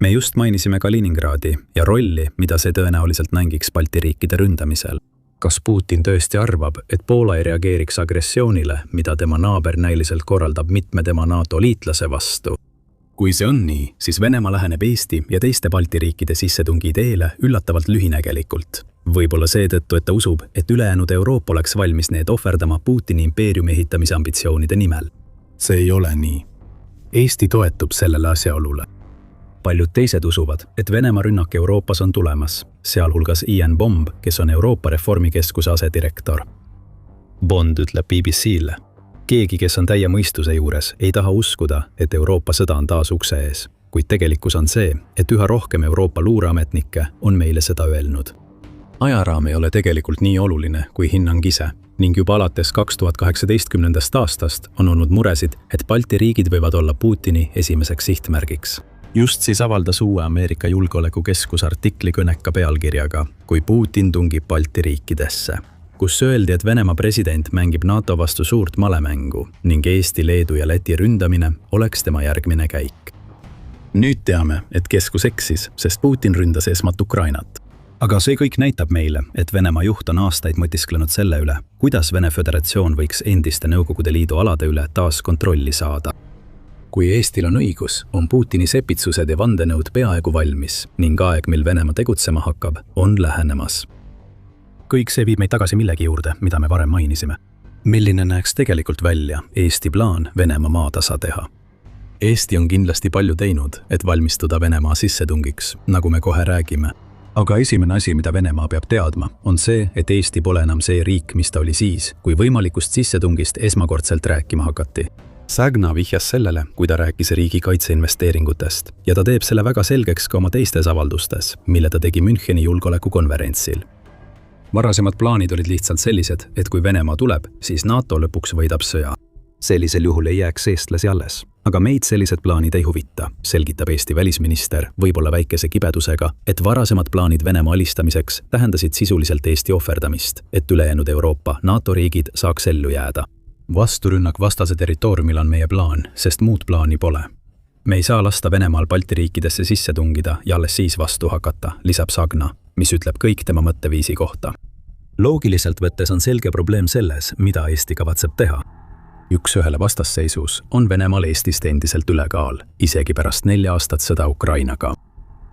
Me just mainisime Kaliningradi ja rolli, mida see tõenäoliselt mängiks Balti riikide ründamisel. Kas Putin tõesti arvab, et Poola ei reageeriks agressioonile, mida tema naaber näiliselt korraldab mitme tema NATO liitlase vastu? Kui see on nii, siis Venemaa läheneb Eesti ja teiste Balti riikide sissetungi ideele üllatavalt lühinägelikult. Võib-olla seetõttu, et ta usub, et ülejäänud Euroopa oleks valmis need ohverdama Putini impeeriumi ehitamise ambitsioonide nimel. See ei ole nii. Eesti toetub sellele asjaolule. Paljud teised usuvad, et Venemaa rünnak Euroopas on tulemas, sealhulgas Ian Bomb, kes on Euroopa Reformikeskuse asedirektor. Bond ütleb BBC-le. Keegi, kes on täie mõistuse juures, ei taha uskuda, et Euroopa sõda on taas ukse ees, kuid tegelikkus on see, et üha rohkem Euroopa luureametnikke on meile seda öelnud. Ajaraam ei ole tegelikult nii oluline kui hinnang ise ning juba alates 2018. aastast on olnud muresid, et Balti riigid võivad olla Putini esimeseks sihtmärgiks. Just siis avaldas uue Ameerika julgeolekukeskus artikli kõneka pealkirjaga, kui Putin tungib Balti riikidesse, kus öeldi, et Venemaa president mängib NATO vastu suurt malemängu ning Eesti, Leedu ja Läti ründamine oleks tema järgmine käik. Nüüd teame, et keskus eksis, sest Putin ründas esmalt Ukrainat. Aga see kõik näitab meile, et Venemaa juht on aastaid mõtisklenud selle üle, kuidas Vene Föderatsioon võiks endiste Nõukogude Liidu alade üle taas kontrolli saada. Kui Eestil on õigus, on Putini sepitsused ja vandenõud peaaegu valmis ning aeg, mil Venemaa tegutsema hakkab, on lähenemas. Kõik see viib meid tagasi millegi juurde, mida me varem mainisime. Milline näeks tegelikult välja Eesti plaan Venemaa maatasa teha? Eesti on kindlasti palju teinud, et valmistuda Venemaa sissetungiks, nagu me kohe räägime. Aga esimene asi, mida Venemaa peab teadma, on see, et Eesti pole enam see riik, mis ta oli siis, kui võimalikust sissetungist esmakordselt rääkima hakati. Sagna vihjas sellele, kui ta rääkis riigi kaitseinvesteeringutest ja ta teeb selle väga selgeks ka oma teistes avaldustes, mille ta tegi Müncheni julgeolekukonverentsil. Varasemad plaanid olid lihtsalt sellised, et kui Venemaa tuleb, siis NATO lõpuks võidab sõja. Sellisel juhul ei jääks eestlasi alles. Aga meid sellised plaanid ei huvita, selgitab Eesti välisminister võib-olla väikese kibedusega, et varasemad plaanid Venemaa alistamiseks tähendasid sisuliselt Eesti ohverdamist, et ülejäänud Euroopa NATO riigid saaks ellu jääda. Vasturünnak vastase territooriumil on meie plaan, sest muud plaani pole. Me ei saa lasta Venemaal Balti riikidesse sisse tungida ja alles siis vastu hakata, lisab Sagna, mis ütleb kõik tema mõtteviisi kohta. Loogiliselt võttes on selge probleem selles, mida Eesti kavatseb teha. Üks-ühele vastasseisus on Venemaal Eestist endiselt ülekaal, isegi pärast 4 aastat sõda Ukrainaga.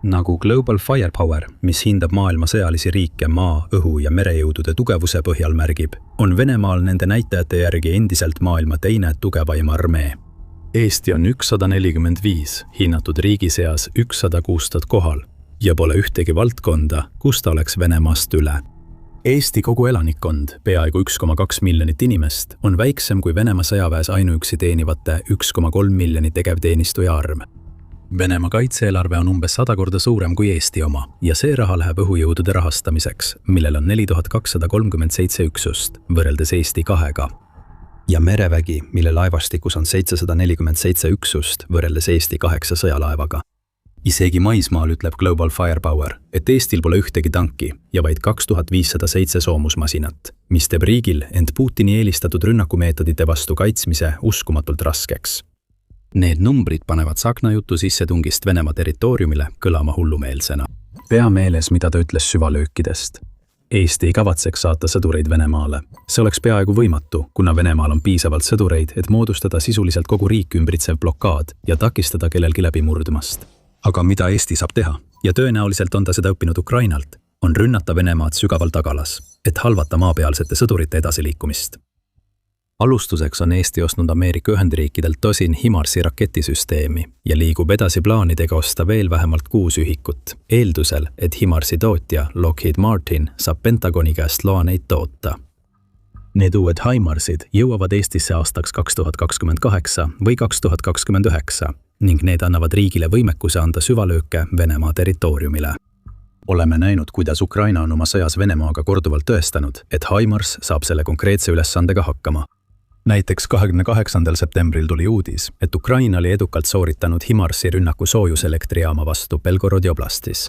Nagu Global Firepower, mis hindab maailma sõjalisi riike maa, õhu ja merejõudude tugevuse põhjal märgib, on Venemaal nende näitajate järgi endiselt maailma teine tugevaim armee. Eesti on 145 hinnatud riigi seas 106 kohal ja pole ühtegi valdkonda, kus ta oleks Venemaast üle. Eesti kogu elanikkond, peaaegu 1,2 miljonit inimest, on väiksem kui Venemaa sõjaväes ainuüksi teenivate 1,3 miljoni tegevteenistuja arv. Venemaa kaitseelarve on umbes 100 korda suurem kui Eesti oma ja see raha läheb õhujõudude rahastamiseks, millel on 4237 üksust, võrreldes Eesti 2-ga. Ja merevägi, mille laevastikus on 747 üksust, võrreldes Eesti 8 sõjalaevaga. Isegi maismaal ütleb Global Firepower, et Eestil pole ühtegi tanki ja vaid 2507 soomusmasinat, mis teeb riigil end Putini eelistatud rünnakumeetodite vastu kaitsmise uskumatult raskeks. Need numbrid panevad Sagna jutu sissetungist Venemaa territooriumile kõlama hullumeelsena. Pea meeles, mida ta ütles süvalöökidest. Eesti ei kavatseks saata sõdureid Venemaale. See oleks peaaegu võimatu, kuna Venemaal on piisavalt sõdureid, et moodustada sisuliselt kogu riik ümbritsev blokaad ja takistada kellelgi läbi murdmast. Aga mida Eesti saab teha, ja tõenäoliselt on ta seda õppinud Ukrainalt, on rünnata Venemaad sügaval tagalas, et halvata maapealsete sõdurite edasiliikumist. Alustuseks on Eesti ostnud Ameerika Ühendriikidelt tosin HIMARS-i raketisüsteemi ja liigub edasi plaanidega osta veel vähemalt 6 ühikut, eeldusel, et HIMARS-i tootja Lockheed Martin saab Pentagoni käest loa neid toota. Need uued HIMARS-id jõuavad Eestisse aastaks 2028 või 2029 ning need annavad riigile võimekuse anda süvalööke Venemaa territooriumile. Oleme näinud, kuidas Ukraina on oma sõjas Venemaaga korduvalt tõestanud, et HIMARS saab selle konkreetse ülesandega hakkama. Näiteks 28. septembril tuli uudis, et Ukraina oli edukalt sooritanud HIMARS-i rünnaku soojuselektrijaama vastu Belgorodi oblastis.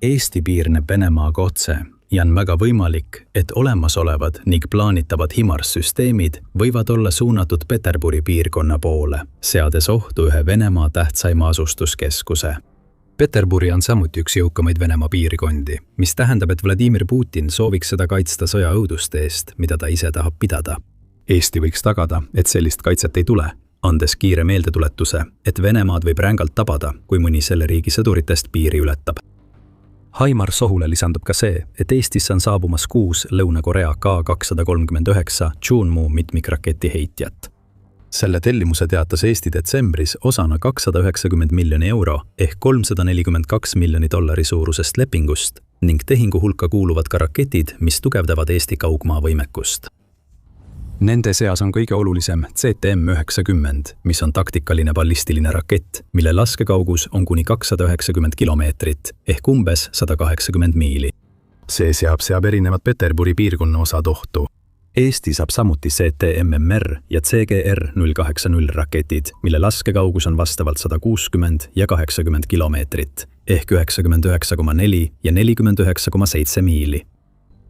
Eesti piirneb Venemaaga otse ja on väga võimalik, et olemasolevad ning plaanitavad HIMARS-süsteemid võivad olla suunatud Peterburi piirkonna poole, seades ohtu ühe Venemaa tähtsaima asustuskeskuse. Peterburi on samuti üks jõukamaid Venemaa piirkondi, mis tähendab, et Vladimir Putin sooviks seda kaitsta sõja õuduste eest, mida ta ise tahab pidada. Eesti võiks tagada, et sellist kaitset ei tule, andes kiire meeldetuletuse, et Venemaad võib rängalt tabada, kui mõni selle riigi sõduritest piiri ületab. HIMARS ohule lisandub ka see, et Eestisse on saabumas 6 Lõuna-Korea K-239 Chunmoo mitmikraketi heitjat. Selle tellimuse teatas Eesti detsembris osana 290 miljoni euro ehk $342 miljoni suurusest lepingust ning tehingu hulka kuuluvad ka raketid, mis tugevdavad Eesti kaugmaa võimekust. Nende seas on kõige olulisem CTM-90, mis on taktikaline ballistiline rakett, mille laskekaugus on kuni 290 kilomeetrit ehk umbes 180 miili. See seab erinevad Peterburi piirkonna osad ohtu. Eesti saab samuti CTMMR ja CGR-080 raketid, mille laskekaugus on vastavalt 160 ja 80 kilomeetrit ehk 99,4 ja 49,7 miili.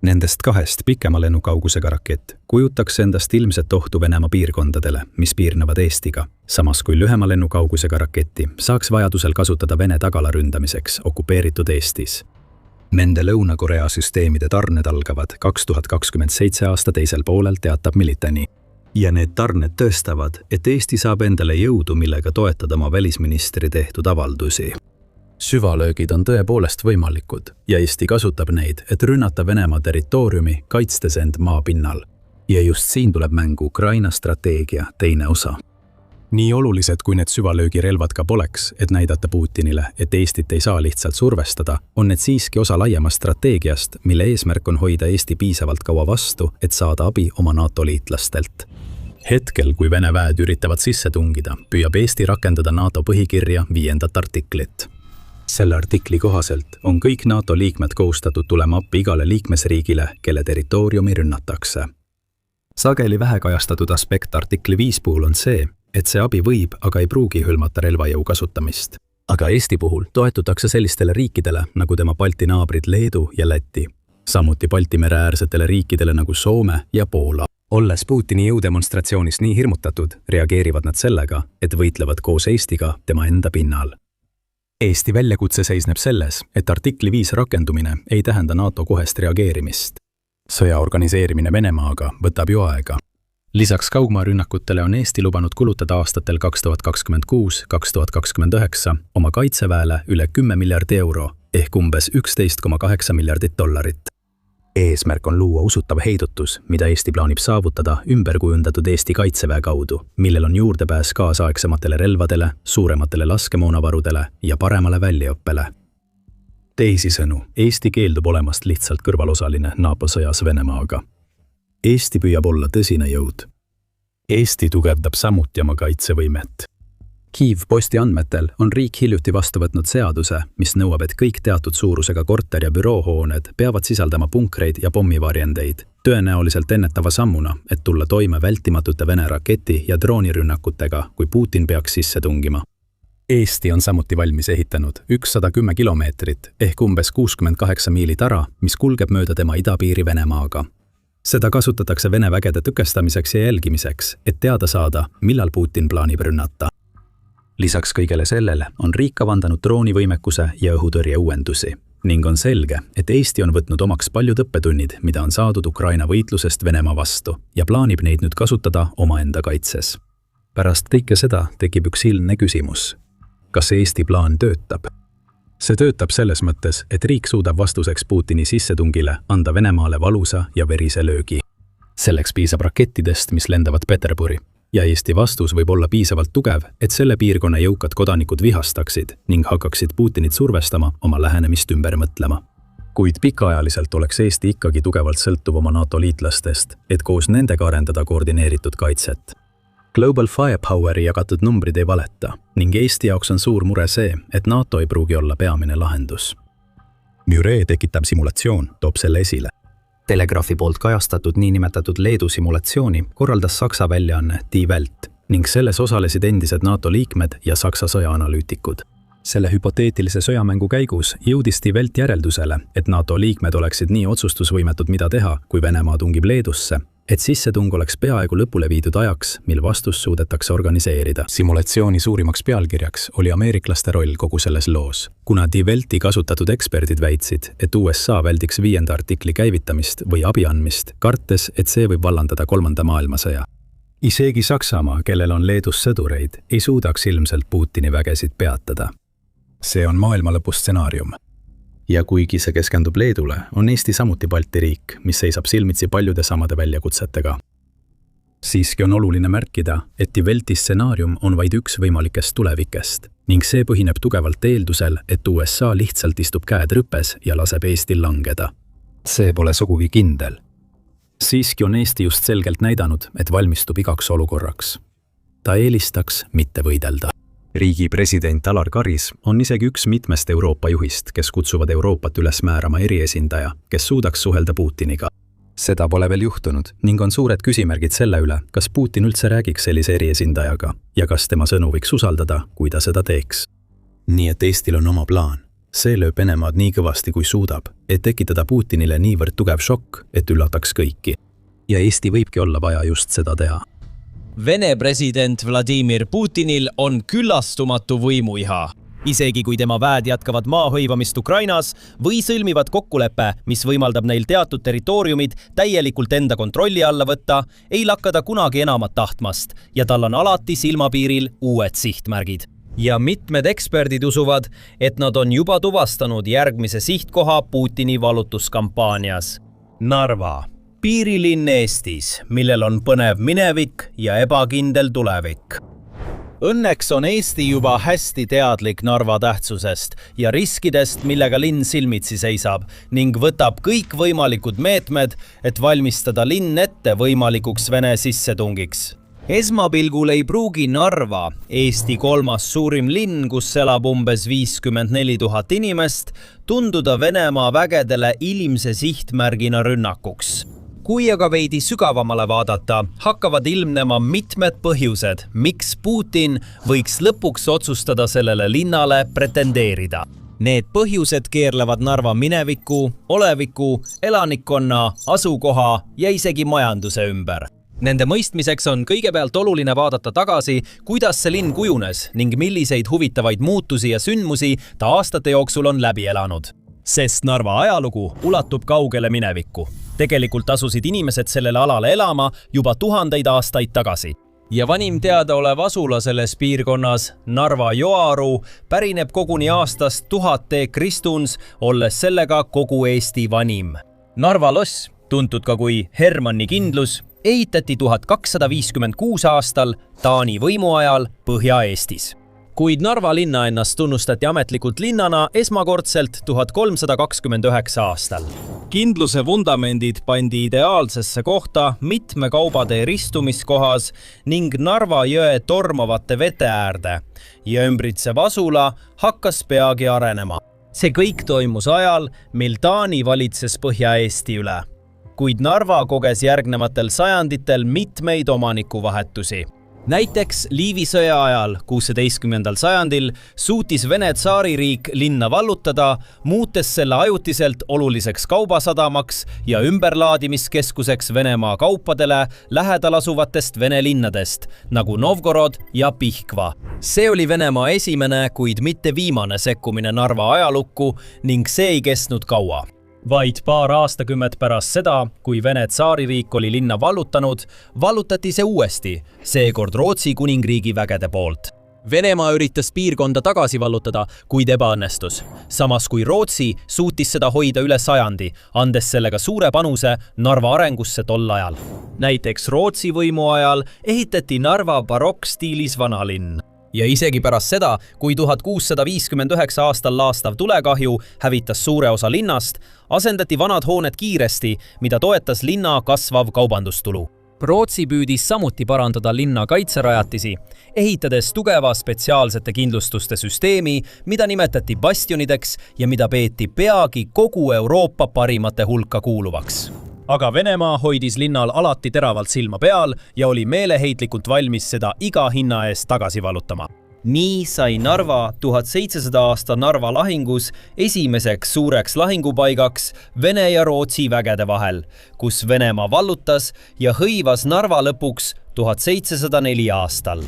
Nendest 2 pikema lennukaugusega rakett kujutaks endast ilmset ohtu Venemaa piirkondadele, mis piirnevad Eestiga, samas kui lühema lennukaugusega raketti saaks vajadusel kasutada Vene tagala ründamiseks okupeeritud Eestis. Nende Lõuna-Korea süsteemide tarned algavad 2027 aasta teisel poolel, teatab Militani. Ja need tarned tõestavad, et Eesti saab endale jõudu, millega toetada oma välisministri tehtud avaldusi. Süvalöögid on tõepoolest võimalikud ja Eesti kasutab neid, et rünnata Venemaa territooriumi, kaitstes end maapinnal. Ja just siin tuleb mängu Ukraina strateegia teine osa. Nii olulised, kui need süvalöögirelvad ka poleks, et näidata Putinile, et Eestit ei saa lihtsalt survestada, on need siiski osa laiemast strateegiast, mille eesmärk on hoida Eesti piisavalt kaua vastu, et saada abi oma NATO-liitlastelt. Hetkel, kui Vene väed üritavad sisse tungida, püüab Eesti rakendada NATO põhikirja 5. artiklit. Selle artikli kohaselt on kõik NATO liikmed kohustatud tulema appi igale liikmesriigile, kelle territooriumi rünnatakse. Sageli vähekajastatud aspekt artikli 5 puhul on see, et see abi võib, aga ei pruugi hõlmata relvajõu kasutamist. Aga Eesti puhul toetutakse sellistele riikidele nagu tema Balti naabrid Leedu ja Läti, samuti Balti mereäärsetele riikidele nagu Soome ja Poola. Olles Putini jõudemonstratsioonis nii hirmutatud, reageerivad nad sellega, et võitlevad koos Eestiga tema enda pinnal. Eesti väljakutse seisneb selles, et artikli 5 rakendumine ei tähenda NATO kohest reageerimist. Sõja organiseerimine Venemaaga võtab ju aega. Lisaks kaugmaarünnakutele on Eesti lubanud kulutada aastatel 2026-2029 oma kaitseväele üle 10 miljardi euro ehk umbes 11,8 miljardit dollarit. Eesmärk on luua usutav heidutus, mida Eesti plaanib saavutada ümberkujundatud Eesti kaitseväe kaudu, millel on juurdepääs kaasaegsematele relvadele, suurematele laskemoonavarudele ja paremale väljaõppele. Teisisõnu, Eesti keeldub olemast lihtsalt kõrvalosaline NATO sõjas Venemaaga. Eesti püüab olla tõsine jõud. Eesti tugevdab samuti oma kaitsevõimet. Kyiv Posti andmetel on riik hiljuti vastu võtnud seaduse, mis nõuab, et kõik teatud suurusega korter- ja büroohooned peavad sisaldama punkreid ja pommivarjendeid, tõenäoliselt ennetava sammuna, et tulla toime vältimatute Vene raketi- ja droonirünnakutega, kui Putin peaks sisse tungima. Eesti on samuti valmis ehitanud 110 kilomeetrit ehk umbes 68 miili tara, mis kulgeb mööda tema idapiiri Venemaaga. Seda kasutatakse Vene vägede tõkestamiseks ja jälgimiseks, et teada saada, millal Putin plaanib rünnata. Lisaks kõigele sellele on riik kavandanud droonivõimekuse ja õhutõrje uuendusi ning on selge, et Eesti on võtnud omaks paljud õppetunnid, mida on saadud Ukraina võitlusest Venemaa vastu ja plaanib neid nüüd kasutada omaenda kaitses. Pärast kõike seda tekib üks ilmne küsimus. Kas Eesti plaan töötab? See töötab selles mõttes, et riik suudab vastuseks Putini sissetungile anda Venemaale valusa ja verise löögi. Selleks piisab rakettidest, mis lendavad Peterburi. Ja Eesti vastus võib olla piisavalt tugev, et selle piirkonna jõukad kodanikud vihastaksid ning hakkaksid Putinit survestama oma lähenemist ümber mõtlema. Kuid pikaajaliselt oleks Eesti ikkagi tugevalt sõltuv oma NATO liitlastest, et koos nendega arendada koordineeritud kaitset. Global Firepoweri jagatud numbrid ei valeta ning Eesti jaoks on suur mure see, et NATO ei pruugi olla peamine lahendus. Muree tekitav simulatsioon toob selle esile. Telegraafi poolt kajastatud niinimetatud Leedu simulatsiooni korraldas Saksa väljaanne Die Welt ning selles osalesid endised NATO liikmed ja Saksa sõjaanalüütikud. Selle hüpoteetilise sõjamängu käigus jõudis Die Welt järeldusele, et NATO liikmed oleksid nii otsustusvõimetud, mida teha, kui Venemaa tungib Leedusse, et sissetung oleks peaaegu lõpule viidud ajaks, mil vastus suudetakse organiseerida. Simulatsiooni suurimaks pealkirjaks oli ameeriklaste roll kogu selles loos. Kuna Die Welti kasutatud eksperdid väitsid, et USA väldiks 5. artikli käivitamist või abi andmist, kartes, et see võib vallandada 3. maailmasõja. Isegi Saksamaa, kellel on Leedus sõdureid, ei suudaks ilmselt Putini vägesid peatada. See on maailmalõpu stsenaarium. Ja kuigi see keskendub Leedule, on Eesti samuti Balti riik, mis seisab silmitsi paljude samade väljakutsetega. Siiski on oluline märkida, et Die Welti stsenaarium on vaid üks võimalikest tulevikest ning see põhineb tugevalt eeldusel, et USA lihtsalt istub käed rüpes ja laseb Eestil langeda. See pole sugugi kindel. Siiski on Eesti just selgelt näidanud, et valmistub igaks olukorraks. Ta eelistaks mitte võidelda. Riigi president Alar Karis on isegi üks mitmest Euroopa juhist, kes kutsuvad Euroopat üles määrama eriesindaja, kes suudaks suhelda Putiniga. Seda pole veel juhtunud ning on suured küsimärgid selle üle, kas Putin üldse räägiks sellise eriesindajaga ja kas tema sõnu võiks usaldada, kui ta seda teeks. Nii et Eestil on oma plaan. See lööb Venemaad nii kõvasti, kui suudab, et tekitada Putinile niivõrd tugev šokk, et üllataks kõiki. Ja Eesti võibki olla vaja just seda teha. Vene president Vladimir Putinil on küllastumatu võimuiha. Isegi kui tema väed jätkavad maahõivamist Ukrainas või sõlmivad kokkuleppe, mis võimaldab neil teatud territooriumid täielikult enda kontrolli alla võtta, ei lakkada kunagi enamat tahtmast ja tal on alati silmapiiril uued sihtmärgid. Ja mitmed eksperdid usuvad, et nad on juba tuvastanud järgmise sihtkoha Putini valutuskampaanias. Narva. Piirilinn Eestis, millel on põnev minevik ja ebakindel tulevik. Õnneks on Eesti juba hästi teadlik Narva tähtsusest ja riskidest, millega linn silmitsi seisab ning võtab kõik võimalikud meetmed, et valmistada linn ette võimalikuks Vene sissetungiks. Esmapilgul ei pruugi Narva, Eesti 3. suurim linn, kus elab umbes 54 000 inimest, tunduda Venemaa vägedele ilmse sihtmärgina rünnakuks. Kui aga veidi sügavamale vaadata, hakkavad ilmnema mitmed põhjused, miks Putin võiks lõpuks otsustada sellele linnale pretendeerida. Need põhjused keerlevad Narva mineviku, oleviku, elanikkonna, asukoha ja isegi majanduse ümber. Nende mõistmiseks on kõigepealt oluline vaadata tagasi, kuidas see linn kujunes ning milliseid huvitavaid muutusi ja sündmusi ta aastate jooksul on läbi elanud. Sest Narva ajalugu ulatub kaugele minevikku. Tegelikult asusid inimesed sellele alale elama juba tuhandeid aastaid tagasi. Ja vanim teadaolev asula selles piirkonnas, Narva Joaru, pärineb koguni aastast 1000 d.Kr., olles sellega kogu Eesti vanim. Narva loss, tuntud ka kui Hermanni kindlus, ehitati 1256 aastal Taani võimu ajal Põhja-Eestis. Kuid Narva linna ennast tunnustati ametlikult linnana esmakordselt 1329 aastal. Kindluse vundamendid pandi ideaalsesse kohta mitme kaubatee ristumiskohas ning Narva jõe tormavate vete äärde ja ümbritsev asula hakkas peagi arenema. See kõik toimus ajal, mil Taani valitses Põhja-Eesti üle. Kuid Narva koges järgnevatel sajanditel mitmeid omanikuvahetusi. Näiteks Liivi sõja ajal 16. sajandil suutis Vene tsaaririik linna vallutada, muutes selle ajutiselt oluliseks kaubasadamaks ja ümberlaadimiskeskuseks Venemaa kaupadele lähedal asuvatest Vene linnadest, nagu Novgorod ja Pihkva. See oli Venemaa esimene, kuid mitte viimane sekkumine Narva ajalukku ning see ei kestnud kaua. Vaid paar aastakümmet pärast seda, kui Vene tsaaririik oli linna vallutanud, vallutati see uuesti, seekord Rootsi kuningriigi vägede poolt. Venemaa üritas piirkonda tagasi vallutada, kuid ebaõnnestus. Samas kui Rootsi suutis seda hoida üle sajandi, andes sellega suure panuse Narva arengusse tol ajal. Näiteks Rootsi võimu ajal ehitati Narva barokkstiilis vanalinn. Ja isegi pärast seda, kui 1659 aastal laastav tulekahju hävitas suure osa linnast, asendati vanad hooned kiiresti, mida toetas linna kasvav kaubandustulu. Rootsi püüdis samuti parandada linna kaitserajatisi, ehitades tugeva spetsiaalsete kindlustuste süsteemi, mida nimetati bastionideks ja mida peeti peagi kogu Euroopa parimate hulka kuuluvaks. Aga Venemaa hoidis linnal alati teravalt silma peal ja oli meeleheitlikult valmis seda iga hinna eest tagasi vallutama. Nii sai Narva 1700 aasta Narva lahingus esimeseks suureks lahingupaigaks Vene ja Rootsi vägede vahel, kus Venemaa vallutas ja hõivas Narva lõpuks 1704 aastal.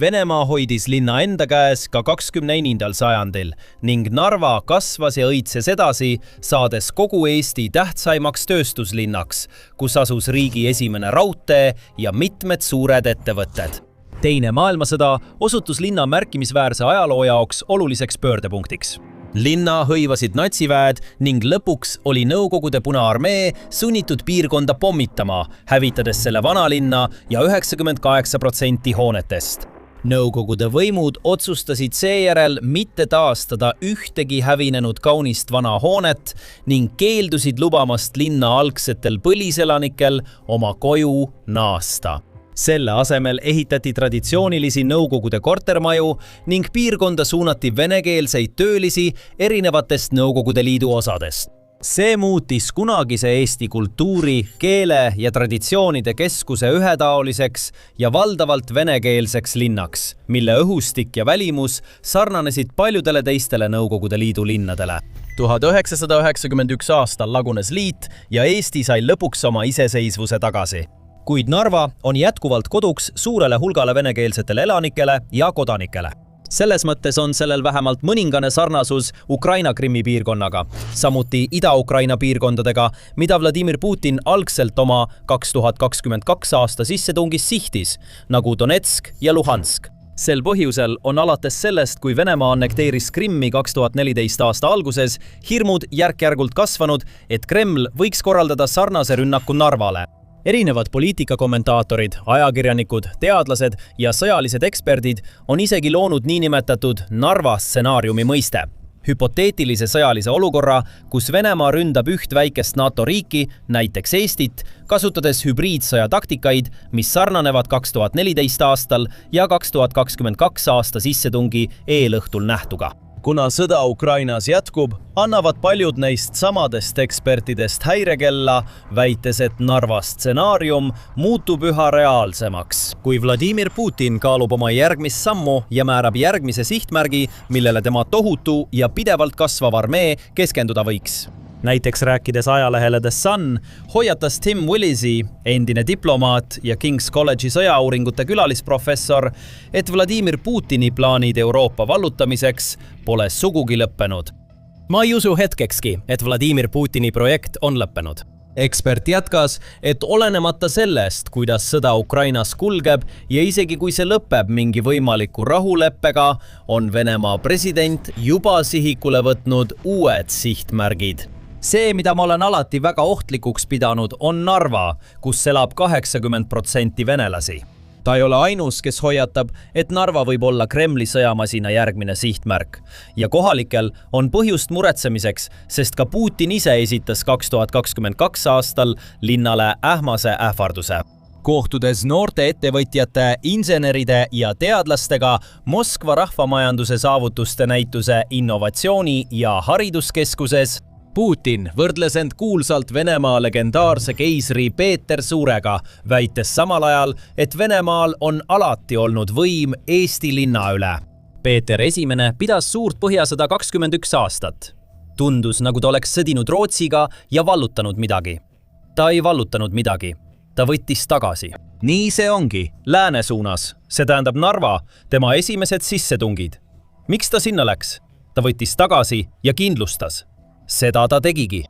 Venemaa hoidis linna enda käes ka 24. sajandil ning Narva kasvas ja õitses edasi, saades kogu Eesti tähtsaimaks tööstuslinnaks, kus asus riigi esimene raudtee ja mitmed suured ettevõtted. Teine maailmasõda osutus linna märkimisväärse ajaloo jaoks oluliseks pöördepunktiks. Linna hõivasid natsiväed ning lõpuks oli Nõukogude Punaarmee sunnitud piirkonda pommitama, hävitades selle vanalinna ja 98% hoonetest. Nõukogude võimud otsustasid seejärel mitte taastada ühtegi hävinenud kaunist vana hoonet ning keeldusid lubamast linna algsetel põliselanikel oma koju naasta. Selle asemel ehitati traditsioonilisi Nõukogude kortermaju ning piirkonda suunati venekeelseid töölisi erinevatest Nõukogude Liidu osadest. See muutis kunagise Eesti kultuuri, keele ja traditsioonide keskuse ühetaoliseks ja valdavalt venekeelseks linnaks, mille õhustik ja välimus sarnanesid paljudele teistele Nõukogude Liidu linnadele. 1991 aastal lagunes liit ja Eesti sai lõpuks oma iseseisvuse tagasi. Kuid Narva on jätkuvalt koduks suurele hulgale venekeelsetele elanikele ja kodanikele. Selles mõttes on sellel vähemalt mõningane sarnasus Ukraina Krimmi piirkonnaga, samuti Ida-Ukraina piirkondadega, mida Vladimir Putin algselt oma 2022 aasta sissetungis sihtis, nagu Donetsk ja Luhansk. Sel põhjusel on alates sellest, kui Venemaa annekteeris Krimmi 2014 aasta alguses, hirmud järk-järgult kasvanud, et Kreml võiks korraldada sarnase rünnaku Narvale. Erinevad poliitikakommentaatorid, ajakirjanikud, teadlased ja sõjalised eksperdid on isegi loonud niinimetatud Narva stsenaariumi mõiste. Hüpoteetilise sõjalise olukorra, kus Venemaa ründab üht väikest NATO riiki, näiteks Eestit, kasutades hübriidsõja taktikaid, mis sarnanevad 2014 aastal ja 2022 aasta sissetungi eelõhtul nähtuga. Kuna sõda Ukrainas jätkub, annavad paljud neist samadest ekspertidest häirekella, väites, et Narva stsenaarium muutub üha reaalsemaks. Kui Vladimir Putin kaalub oma järgmist sammu ja määrab järgmise sihtmärgi, millele tema tohutu ja pidevalt kasvav armee keskenduda võiks. Näiteks rääkides ajalehele The Sun, hoiatas Tim Willisi, endine diplomaat ja King's College'i sõjauuringute külalisprofessor, et Vladimir Putini plaanid Euroopa vallutamiseks pole sugugi lõppenud. Ma ei usu hetkekski, et Vladimir Putini projekt on lõppenud. Ekspert jätkas, et olenemata sellest, kuidas sõda Ukrainas kulgeb ja isegi kui see lõpeb mingi võimaliku rahuleppega, on Venemaa president juba sihikule võtnud uued sihtmärgid. See, mida ma olen alati väga ohtlikuks pidanud, on Narva, kus elab 80% venelasi. Ta ei ole ainus, kes hoiatab, et Narva võib olla Kremli sõjamasina järgmine sihtmärk. Ja kohalikel on põhjust muretsemiseks, sest ka Putin ise esitas 2022 aastal linnale ähmase ähvarduse. Kohtudes noorte ettevõtjate, inseneride ja teadlastega Moskva rahvamajanduse saavutuste näituse Innovatsiooni- ja Hariduskeskuses, Putin võrdles end kuulsalt Venemaa legendaarse keisri Peeter Suurega, väites samal ajal, et Venemaal on alati olnud võim Eesti linna üle. Peeter I pidas suurt põhjasõda 21 aastat. Tundus, nagu ta oleks sõdinud Rootsiga ja vallutanud midagi. Ta ei vallutanud midagi. Ta võttis tagasi. Nii see ongi, lääne suunas. See tähendab Narva, tema esimesed sissetungid. Miks ta sinna läks? Ta võttis tagasi ja kindlustas. Seda ta tegigi.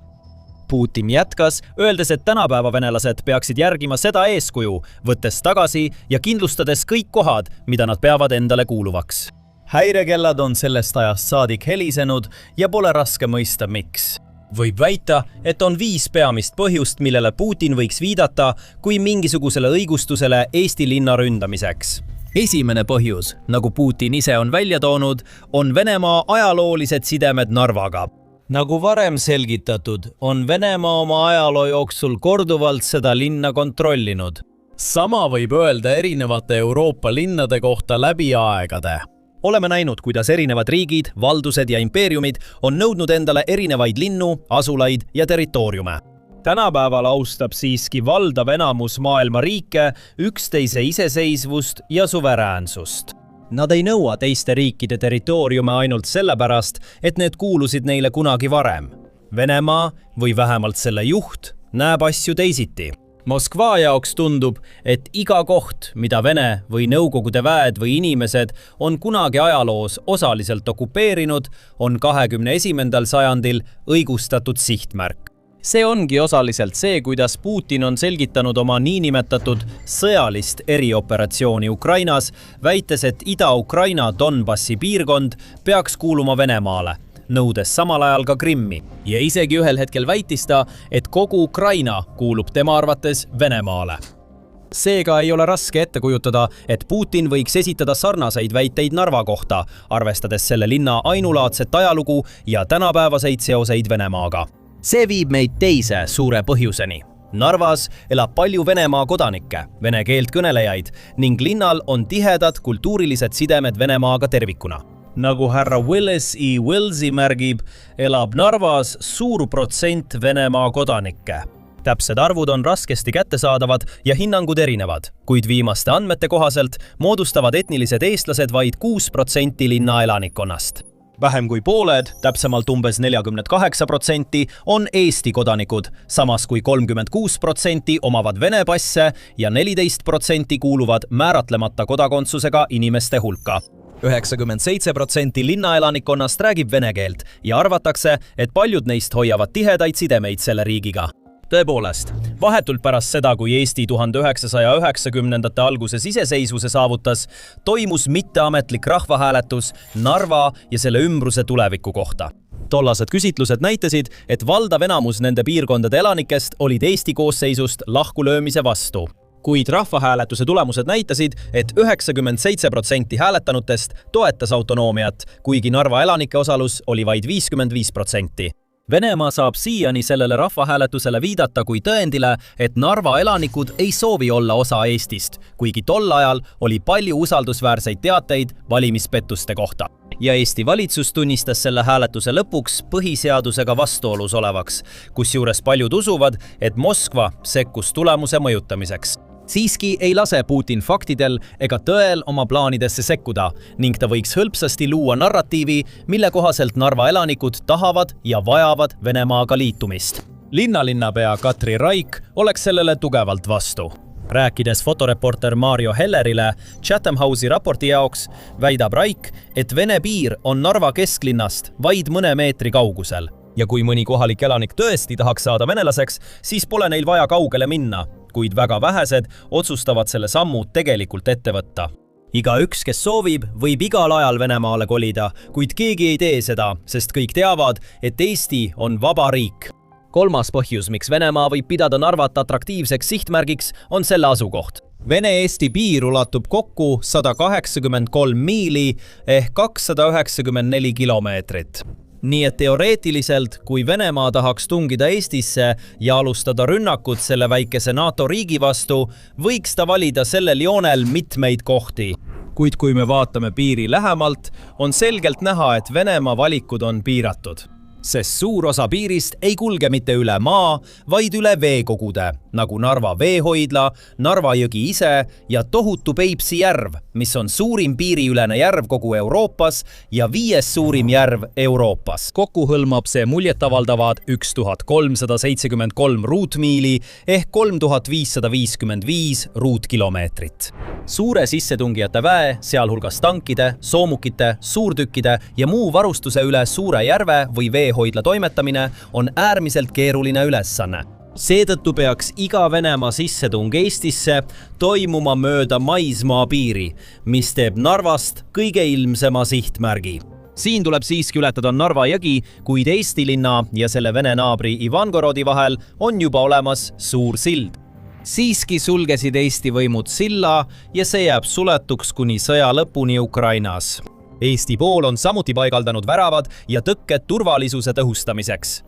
Putin jätkas, öeldes, et tänapäeva venelased peaksid järgima seda eeskuju, võttes tagasi ja kindlustades kõik kohad, mida nad peavad endale kuuluvaks. Häirekellad on sellest ajast saadik helisenud ja pole raske mõista, miks. Võib väita, et on 5 peamist põhjust, millele Putin võiks viidata kui mingisugusele õigustusele Eesti linna ründamiseks. Esimene põhjus, nagu Putin ise on välja toonud, on Venemaa ajaloolised sidemed Narvaga. Nagu varem selgitatud, on Venemaa oma ajaloo jooksul korduvalt seda linna kontrollinud. Sama võib öelda erinevate Euroopa linnade kohta läbi aegade. Oleme näinud, kuidas erinevad riigid, valdused ja impeeriumid on nõudnud endale erinevaid linnu, asulaid ja territooriume. Tänapäeval austab siiski valdav enamus maailma riike üksteise iseseisvust ja suveräänsust. Nad ei nõua teiste riikide territooriume ainult sellepärast, et need kuulusid neile kunagi varem. Venemaa, või vähemalt selle juht, näeb asju teisiti. Moskva jaoks tundub, et iga koht, mida Vene või Nõukogude väed või inimesed on kunagi ajaloos osaliselt okupeerinud, on 21. sajandil õigustatud sihtmärk. See ongi osaliselt see, kuidas Putin on selgitanud oma niinimetatud sõjalist erioperatsiooni Ukrainas, väites, et Ida-Ukraina Donbassi piirkond peaks kuuluma Venemaale, nõudes samal ajal ka Krimmi. Ja isegi ühel hetkel väitis ta, et kogu Ukraina kuulub tema arvates Venemaale. Seega ei ole raske ette kujutada, et Putin võiks esitada sarnaseid väiteid Narva kohta, arvestades selle linna ainulaadset ajalugu ja tänapäevaseid seoseid Venemaaga. See viib meid teise suure põhjuseni. Narvas elab palju Venemaa kodanikke, vene keelt kõnelejaid ning linnal on tihedad kultuurilised sidemed Venemaaga tervikuna. Nagu härra Willis E. Willsi märgib, elab Narvas suur protsent Venemaa kodanikke. Täpsed arvud on raskesti kättesaadavad ja hinnangud erinevad, kuid viimaste andmete kohaselt moodustavad etnilised eestlased vaid 6% linna elanikkonnast. Vähem kui pooled, täpsemalt umbes 48%, on Eesti kodanikud, samas kui 36% omavad Vene passe ja 14% kuuluvad määratlemata kodakondsusega inimeste hulka. 97% linnaelanikkonnast räägib vene keelt ja arvatakse, et paljud neist hoiavad tihedaid sidemeid selle riigiga. Tõepoolest, vahetult pärast seda, kui Eesti 1990. alguses iseseisvuse saavutas, toimus mitteametlik rahvahääletus Narva ja selle ümbruse tuleviku kohta. Tollased küsitlused näitasid, et valdav enamus nende piirkondade elanikest olid Eesti koosseisust lahkulöömise vastu. Kuid rahvahääletuse tulemused näitasid, et 97% hääletanutest toetas autonoomiat, kuigi Narva elanike osalus oli vaid 55%. Venemaa saab siiani sellele rahvahääletusele viidata kui tõendile, et Narva elanikud ei soovi olla osa Eestist, kuigi tol ajal oli palju usaldusväärseid teateid valimispettuste kohta. Ja Eesti valitsus tunnistas selle hääletuse lõpuks põhiseadusega vastuolus olevaks, kusjuures paljud usuvad, et Moskva sekkus tulemuse mõjutamiseks. Siiski ei lase Putin faktidel ega tõel oma plaanidesse sekkuda ning ta võiks hõlpsasti luua narratiivi, mille kohaselt Narva elanikud tahavad ja vajavad Venemaaga liitumist. Linnalinnapea Katri Raik oleks sellele tugevalt vastu. Rääkides fotoreporter Mario Hellerile Chatham House'i raporti jaoks, väidab Raik, et Vene piir on Narva kesklinnast vaid mõne meetri kaugusel. Ja kui mõni kohalik elanik tõesti tahaks saada venelaseks, siis pole neil vaja kaugele minna, kuid väga vähesed otsustavad selle sammu tegelikult ette võtta. Igaüks, kes soovib, võib igal ajal Venemaale kolida, kuid keegi ei tee seda, sest kõik teavad, et Eesti on vaba riik. Kolmas põhjus, miks Venemaa võib pidada Narvat atraktiivseks sihtmärgiks, on selle asukoht. Vene-Eesti piir ulatub kokku 183 miili ehk 294 kilomeetrit. Nii et teoreetiliselt, kui Venemaa tahaks tungida Eestisse ja alustada rünnakut selle väikese NATO riigi vastu, võiks ta valida sellel joonel mitmeid kohti. Kuid kui me vaatame piiri lähemalt, on selgelt näha, et Venemaa valikud on piiratud. Sest suur osa piirist ei kulge mitte üle maa, vaid üle veekogude, nagu Narva veehoidla, Narva jõgi ise ja tohutu Peipsi järv, mis on suurim piiriülene järv kogu Euroopas ja 5. suurim järv Euroopas. Kokku hõlmab see muljetavaldavad 1373 ruutmiili ehk 3555 ruutkilomeetrit. Suure sissetungijate väe, sealhulgas tankide, soomukite, suurtükkide ja muu varustuse üle suure järve või veehoidla toimetamine on äärmiselt keeruline ülesanne. Seetõttu peaks iga Venemaa sissetung Eestisse toimuma mööda maismaa piiri, mis teeb Narvast kõige ilmsema sihtmärgi. Siin tuleb siiski ületada Narva jõgi, kuid Eesti linna ja selle Vene naabri Ivangorodi vahel on juba olemas suur sild. Siiski sulgesid Eesti võimud silla ja see jääb suletuks kuni sõja lõpuni Ukrainas. Eesti pool on samuti paigaldanud väravad ja tõkked turvalisuse tõhustamiseks.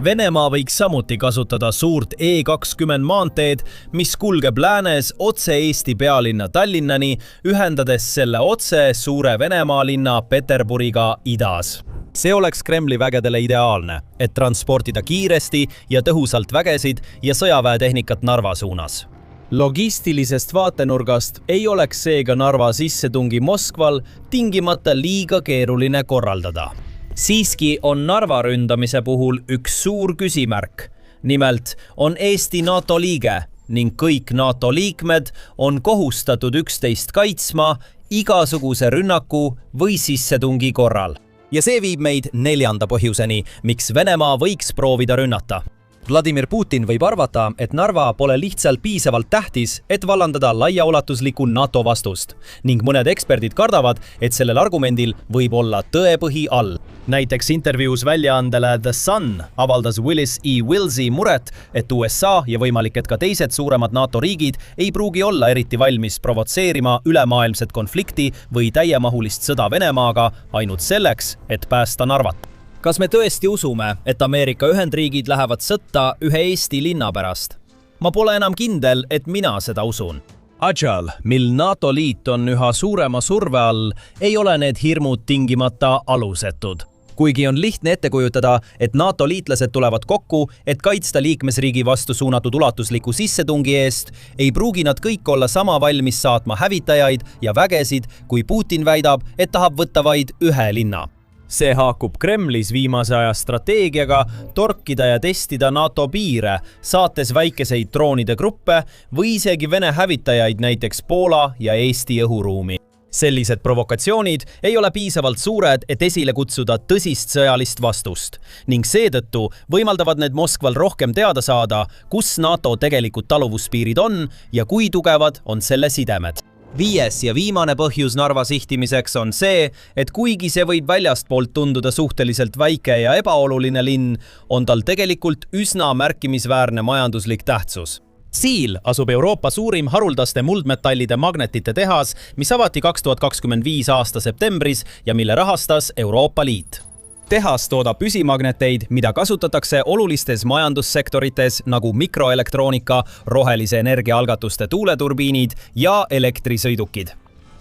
Venemaa võiks samuti kasutada suurt E20 maanteed, mis kulgeb läänes otse Eesti pealinna Tallinnani, ühendades selle otse suure Venemaa linna Peterburiga idas. See oleks Kremli vägedele ideaalne, et transportida kiiresti ja tõhusalt vägesid ja sõjaväetehnikat Narva suunas. Logistilisest vaatenurgast ei oleks seega Narva sissetungi Moskval tingimata liiga keeruline korraldada. Siiski on Narva ründamise puhul üks suur küsimärk. Nimelt on Eesti NATO liige ning kõik NATO liikmed on kohustatud üksteist kaitsma igasuguse rünnaku või sissetungi korral. Ja see viib meid 4. põhjuseni, miks Venemaa võiks proovida rünnata. Vladimir Putin võib arvata, et Narva pole lihtsalt piisavalt tähtis, et vallandada laiaulatuslikku NATO vastust, ning mõned eksperdid kardavad, et sellel argumendil võib olla tõepõhi all. Näiteks intervjuus väljaandele The Sun avaldas Willis E. Willsey muret, et USA ja võimalik, et ka teised suuremad NATO riigid ei pruugi olla eriti valmis provotseerima ülemaailmset konflikti või täiemahulist sõda Venemaaga ainult selleks, et päästa Narvat. Kas me tõesti usume, et Ameerika Ühendriigid lähevad sõtta ühe Eesti linna pärast? Ma pole enam kindel, et mina seda usun. Ajal, mil NATO liit on üha suurema surve all, ei ole need hirmud tingimata alusetud. Kuigi on lihtne ette kujutada, et NATO liitlased tulevad kokku, et kaitsta liikmesriigi vastu suunatud ulatusliku sissetungi eest, ei pruugi nad kõik olla sama valmis saatma hävitajaid ja vägesid, kui Putin väidab, et tahab võtta vaid ühe linna. See haakub Kremlis viimase aja strateegiaga torkida ja testida NATO piire, saates väikeseid droonide gruppe või isegi Vene hävitajaid näiteks Poola ja Eesti õhuruumi. Sellised provokatsioonid ei ole piisavalt suured, et esile kutsuda tõsist sõjalist vastust, ning seetõttu võimaldavad need Moskval rohkem teada saada, kus NATO tegelikud taluvuspiirid on ja kui tugevad on selle sidemed. 5. ja viimane põhjus Narva sihtimiseks on see, et kuigi see võib väljastpoolt tunduda suhteliselt väike ja ebaoluline linn, on tal tegelikult üsna märkimisväärne majanduslik tähtsus. Siil asub Euroopa suurim haruldaste muldmetallide magnetite tehas, mis avati 2025 aasta septembris ja mille rahastas Euroopa Liit. Tehas toodab püsimagneteid, mida kasutatakse olulistes majandussektorites nagu mikroelektroonika, rohelise energia algatuste tuuleturbiinid ja elektrisõidukid.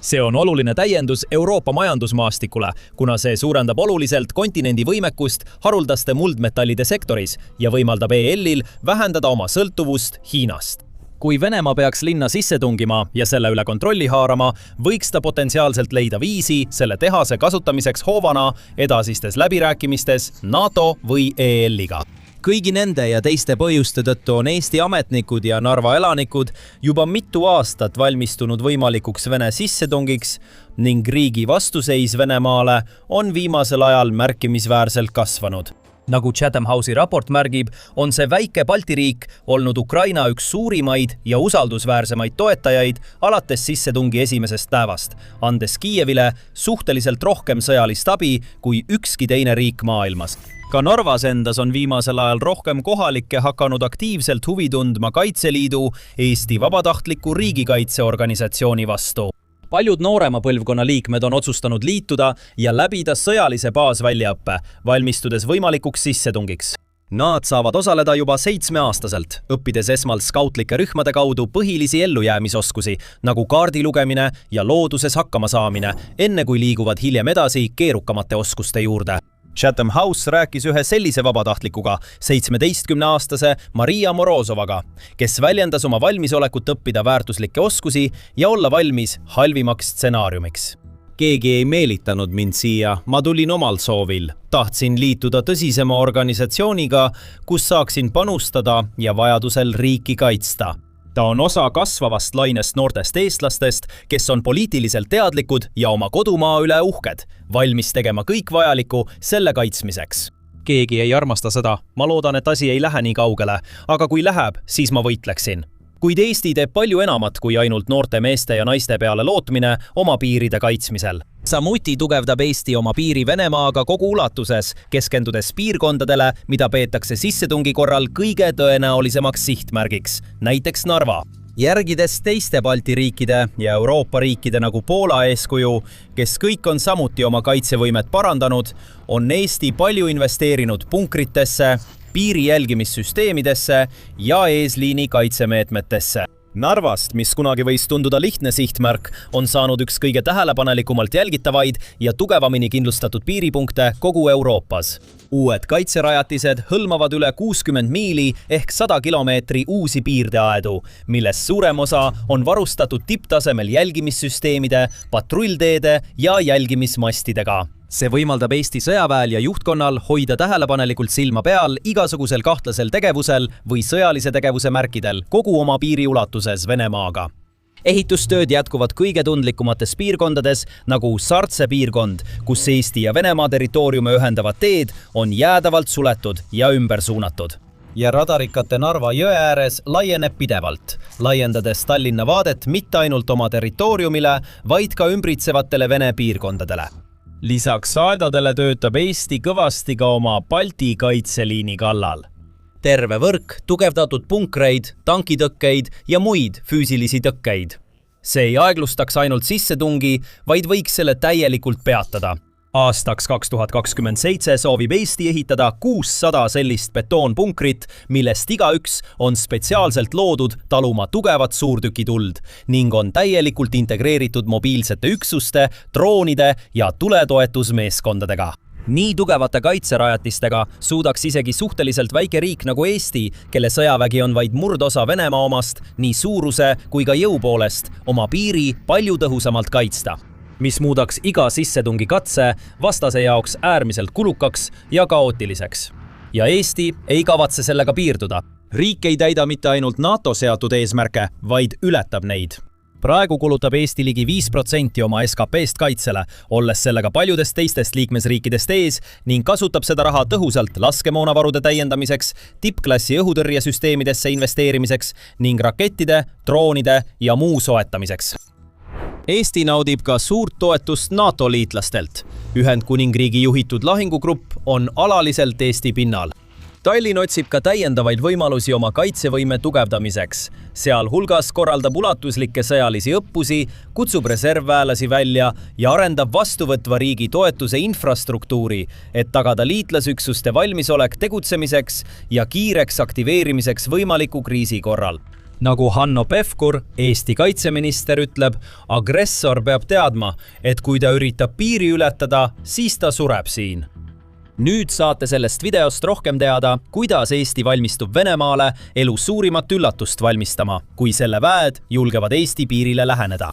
See on oluline täiendus Euroopa majandusmaastikule, kuna see suurendab oluliselt kontinendi võimekust haruldaste muldmetallide sektoris ja võimaldab EL-il vähendada oma sõltuvust Hiinast. Kui Venemaa peaks linna sisse tungima ja selle üle kontrolli haarama, võiks ta potentsiaalselt leida viisi selle tehase kasutamiseks hoovana edasistes läbirääkimistes NATO või EL-iga. Kõigi nende ja teiste põhjuste tõttu on Eesti ametnikud ja Narva elanikud juba mitu aastat valmistunud võimalikuks Vene sissetungiks ning riigi vastuseis Venemaale on viimasel ajal märkimisväärselt kasvanud. Nagu Chatham House'i raport märgib, on see väike Balti riik olnud Ukraina üks suurimaid ja usaldusväärsemaid toetajaid alates sissetungi esimesest päevast, andes Kiievile suhteliselt rohkem sõjalist abi kui ükski teine riik maailmas. Ka Narvas endas on viimasel ajal rohkem kohalikke hakanud aktiivselt huvi tundma Kaitseliidu Eesti vabatahtliku riigikaitseorganisatsiooni vastu. Paljud noorema põlvkonna liikmed on otsustanud liituda ja läbida sõjalise baasväljaõppe, valmistudes võimalikuks sissetungiks. Nad saavad osaleda juba 7-aastaselt, õppides esmalt skautlike rühmade kaudu põhilisi ellujäämisoskusi, nagu kaardi lugemine ja looduses hakkama saamine, enne kui liiguvad hiljem edasi keerukamate oskuste juurde. Chatham House rääkis ühe sellise vabatahtlikuga, 17-aastase Maria Morozovaga, kes väljendas oma valmisolekut õppida väärtuslikke oskusi ja olla valmis halvimaks stsenaariumiks. Keegi ei meelitanud mind siia, ma tulin omal soovil. Tahtsin liituda tõsisema organisatsiooniga, kus saaksin panustada ja vajadusel riiki kaitsta. Ta on osa kasvavast lainest noortest eestlastest, kes on poliitiliselt teadlikud ja oma kodumaa üle uhked, valmis tegema kõik vajaliku selle kaitsmiseks. Keegi ei armasta seda, ma loodan, et asi ei lähe nii kaugele, aga kui läheb, siis ma võitleksin. Kuid Eesti teeb palju enamat kui ainult noorte meeste ja naiste peale lootmine oma piiride kaitsmisel. Samuti tugevdab Eesti oma piiri Venemaaga kogu ulatuses, keskendudes piirkondadele, mida peetakse sissetungi korral kõige tõenäolisemaks sihtmärgiks, näiteks Narva. Järgides teiste Balti riikide ja Euroopa riikide nagu Poola eeskuju, kes kõik on samuti oma kaitsevõimet parandanud, on Eesti palju investeerinud punkritesse, piiri jälgimissüsteemidesse ja eesliini kaitsemeetmetesse. Narvast, mis kunagi võis tunduda lihtne sihtmärk, on saanud üks kõige tähelepanelikumalt jälgitavaid ja tugevamini kindlustatud piiripunkte kogu Euroopas. Uued kaitserajatised hõlmavad üle 60 miili ehk 100 kilomeetri uusi piirdeaedu, millest suurem osa on varustatud tipptasemel jälgimissüsteemide, patrullteede ja jälgimismastidega. See võimaldab Eesti sõjaväel ja juhtkonnal hoida tähelepanelikult silma peal igasugusel kahtlasel tegevusel või sõjalise tegevuse märkidel kogu oma piiri ulatuses Venemaaga. Ehitustööd jätkuvad kõige tundlikumates piirkondades, nagu Sartse piirkond, kus Eesti ja Venemaa territooriume ühendavad teed on jäädavalt suletud ja ümber suunatud. Ja radarikate Narva jõe ääres laieneb pidevalt, laiendades Tallinna vaadet mitte ainult oma territooriumile, vaid ka ümbritsevatele Vene piirkondadele. Lisaks saedadele töötab Eesti kõvasti ka oma Balti kaitseliini kallal. Terve võrk tugevdatud punkreid, tankitõkkeid ja muid füüsilisi tõkkeid. See ei aeglustaks ainult sissetungi, vaid võiks selle täielikult peatada. Aastaks 2027 soovib Eesti ehitada 600 sellist betoonpunkrit, millest igaüks on spetsiaalselt loodud taluma tugevat suurtükituld ning on täielikult integreeritud mobiilsete üksuste, droonide ja tuletoetusmeeskondadega. Nii tugevate kaitserajatistega suudaks isegi suhteliselt väike riik nagu Eesti, kelle sõjavägi on vaid murdosa Venemaa omast, nii suuruse kui ka jõu poolest oma piiri palju tõhusamalt kaitsta, mis muudaks iga sissetungi katse vastase jaoks äärmiselt kulukaks ja kaootiliseks. Ja Eesti ei kavatse sellega piirduda. Riik ei täida mitte ainult NATO seatud eesmärke, vaid ületab neid. Praegu kulutab Eesti ligi 5% oma SKP-st kaitsele, olles sellega paljudest teistest liikmesriikidest ees ning kasutab seda raha tõhusalt laskemoonavarude täiendamiseks, tippklassi õhutõrjesüsteemidesse investeerimiseks ning rakettide, droonide ja muu soetamiseks. Eesti naudib ka suurt toetust NATO liitlastelt. Ühendkuningriigi juhitud lahingugrupp on alaliselt Eesti pinnal. Tallinn otsib ka täiendavaid võimalusi oma kaitsevõime tugevdamiseks. Sealhulgas korraldab ulatuslikke sõjalisi õppusi, kutsub reservväelasi välja ja arendab vastuvõtva riigi toetuse infrastruktuuri, et tagada liitlasüksuste valmisolek tegutsemiseks ja kiireks aktiveerimiseks võimaliku kriisi korral. Nagu Hanno Pevkur, Eesti kaitseminister, ütleb, agressor peab teadma, et kui ta üritab piiri ületada, siis ta sureb siin. Nüüd saate sellest videost rohkem teada, kuidas Eesti valmistub Venemaale elu suurimat üllatust valmistama, kui selle väed julgevad Eesti piirile läheneda.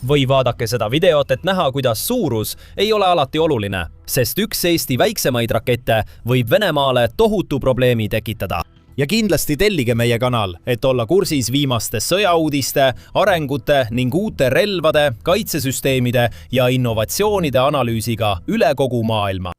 Või vaadake seda videot, et näha, kuidas suurus ei ole alati oluline, sest üks Eesti väiksemaid rakette võib Venemaale tohutu probleemi tekitada. Ja kindlasti tellige meie kanal, et olla kursis viimaste sõjauudiste, arengute ning uute relvade, kaitsesüsteemide ja innovatsioonide analüüsiga üle kogu maailma.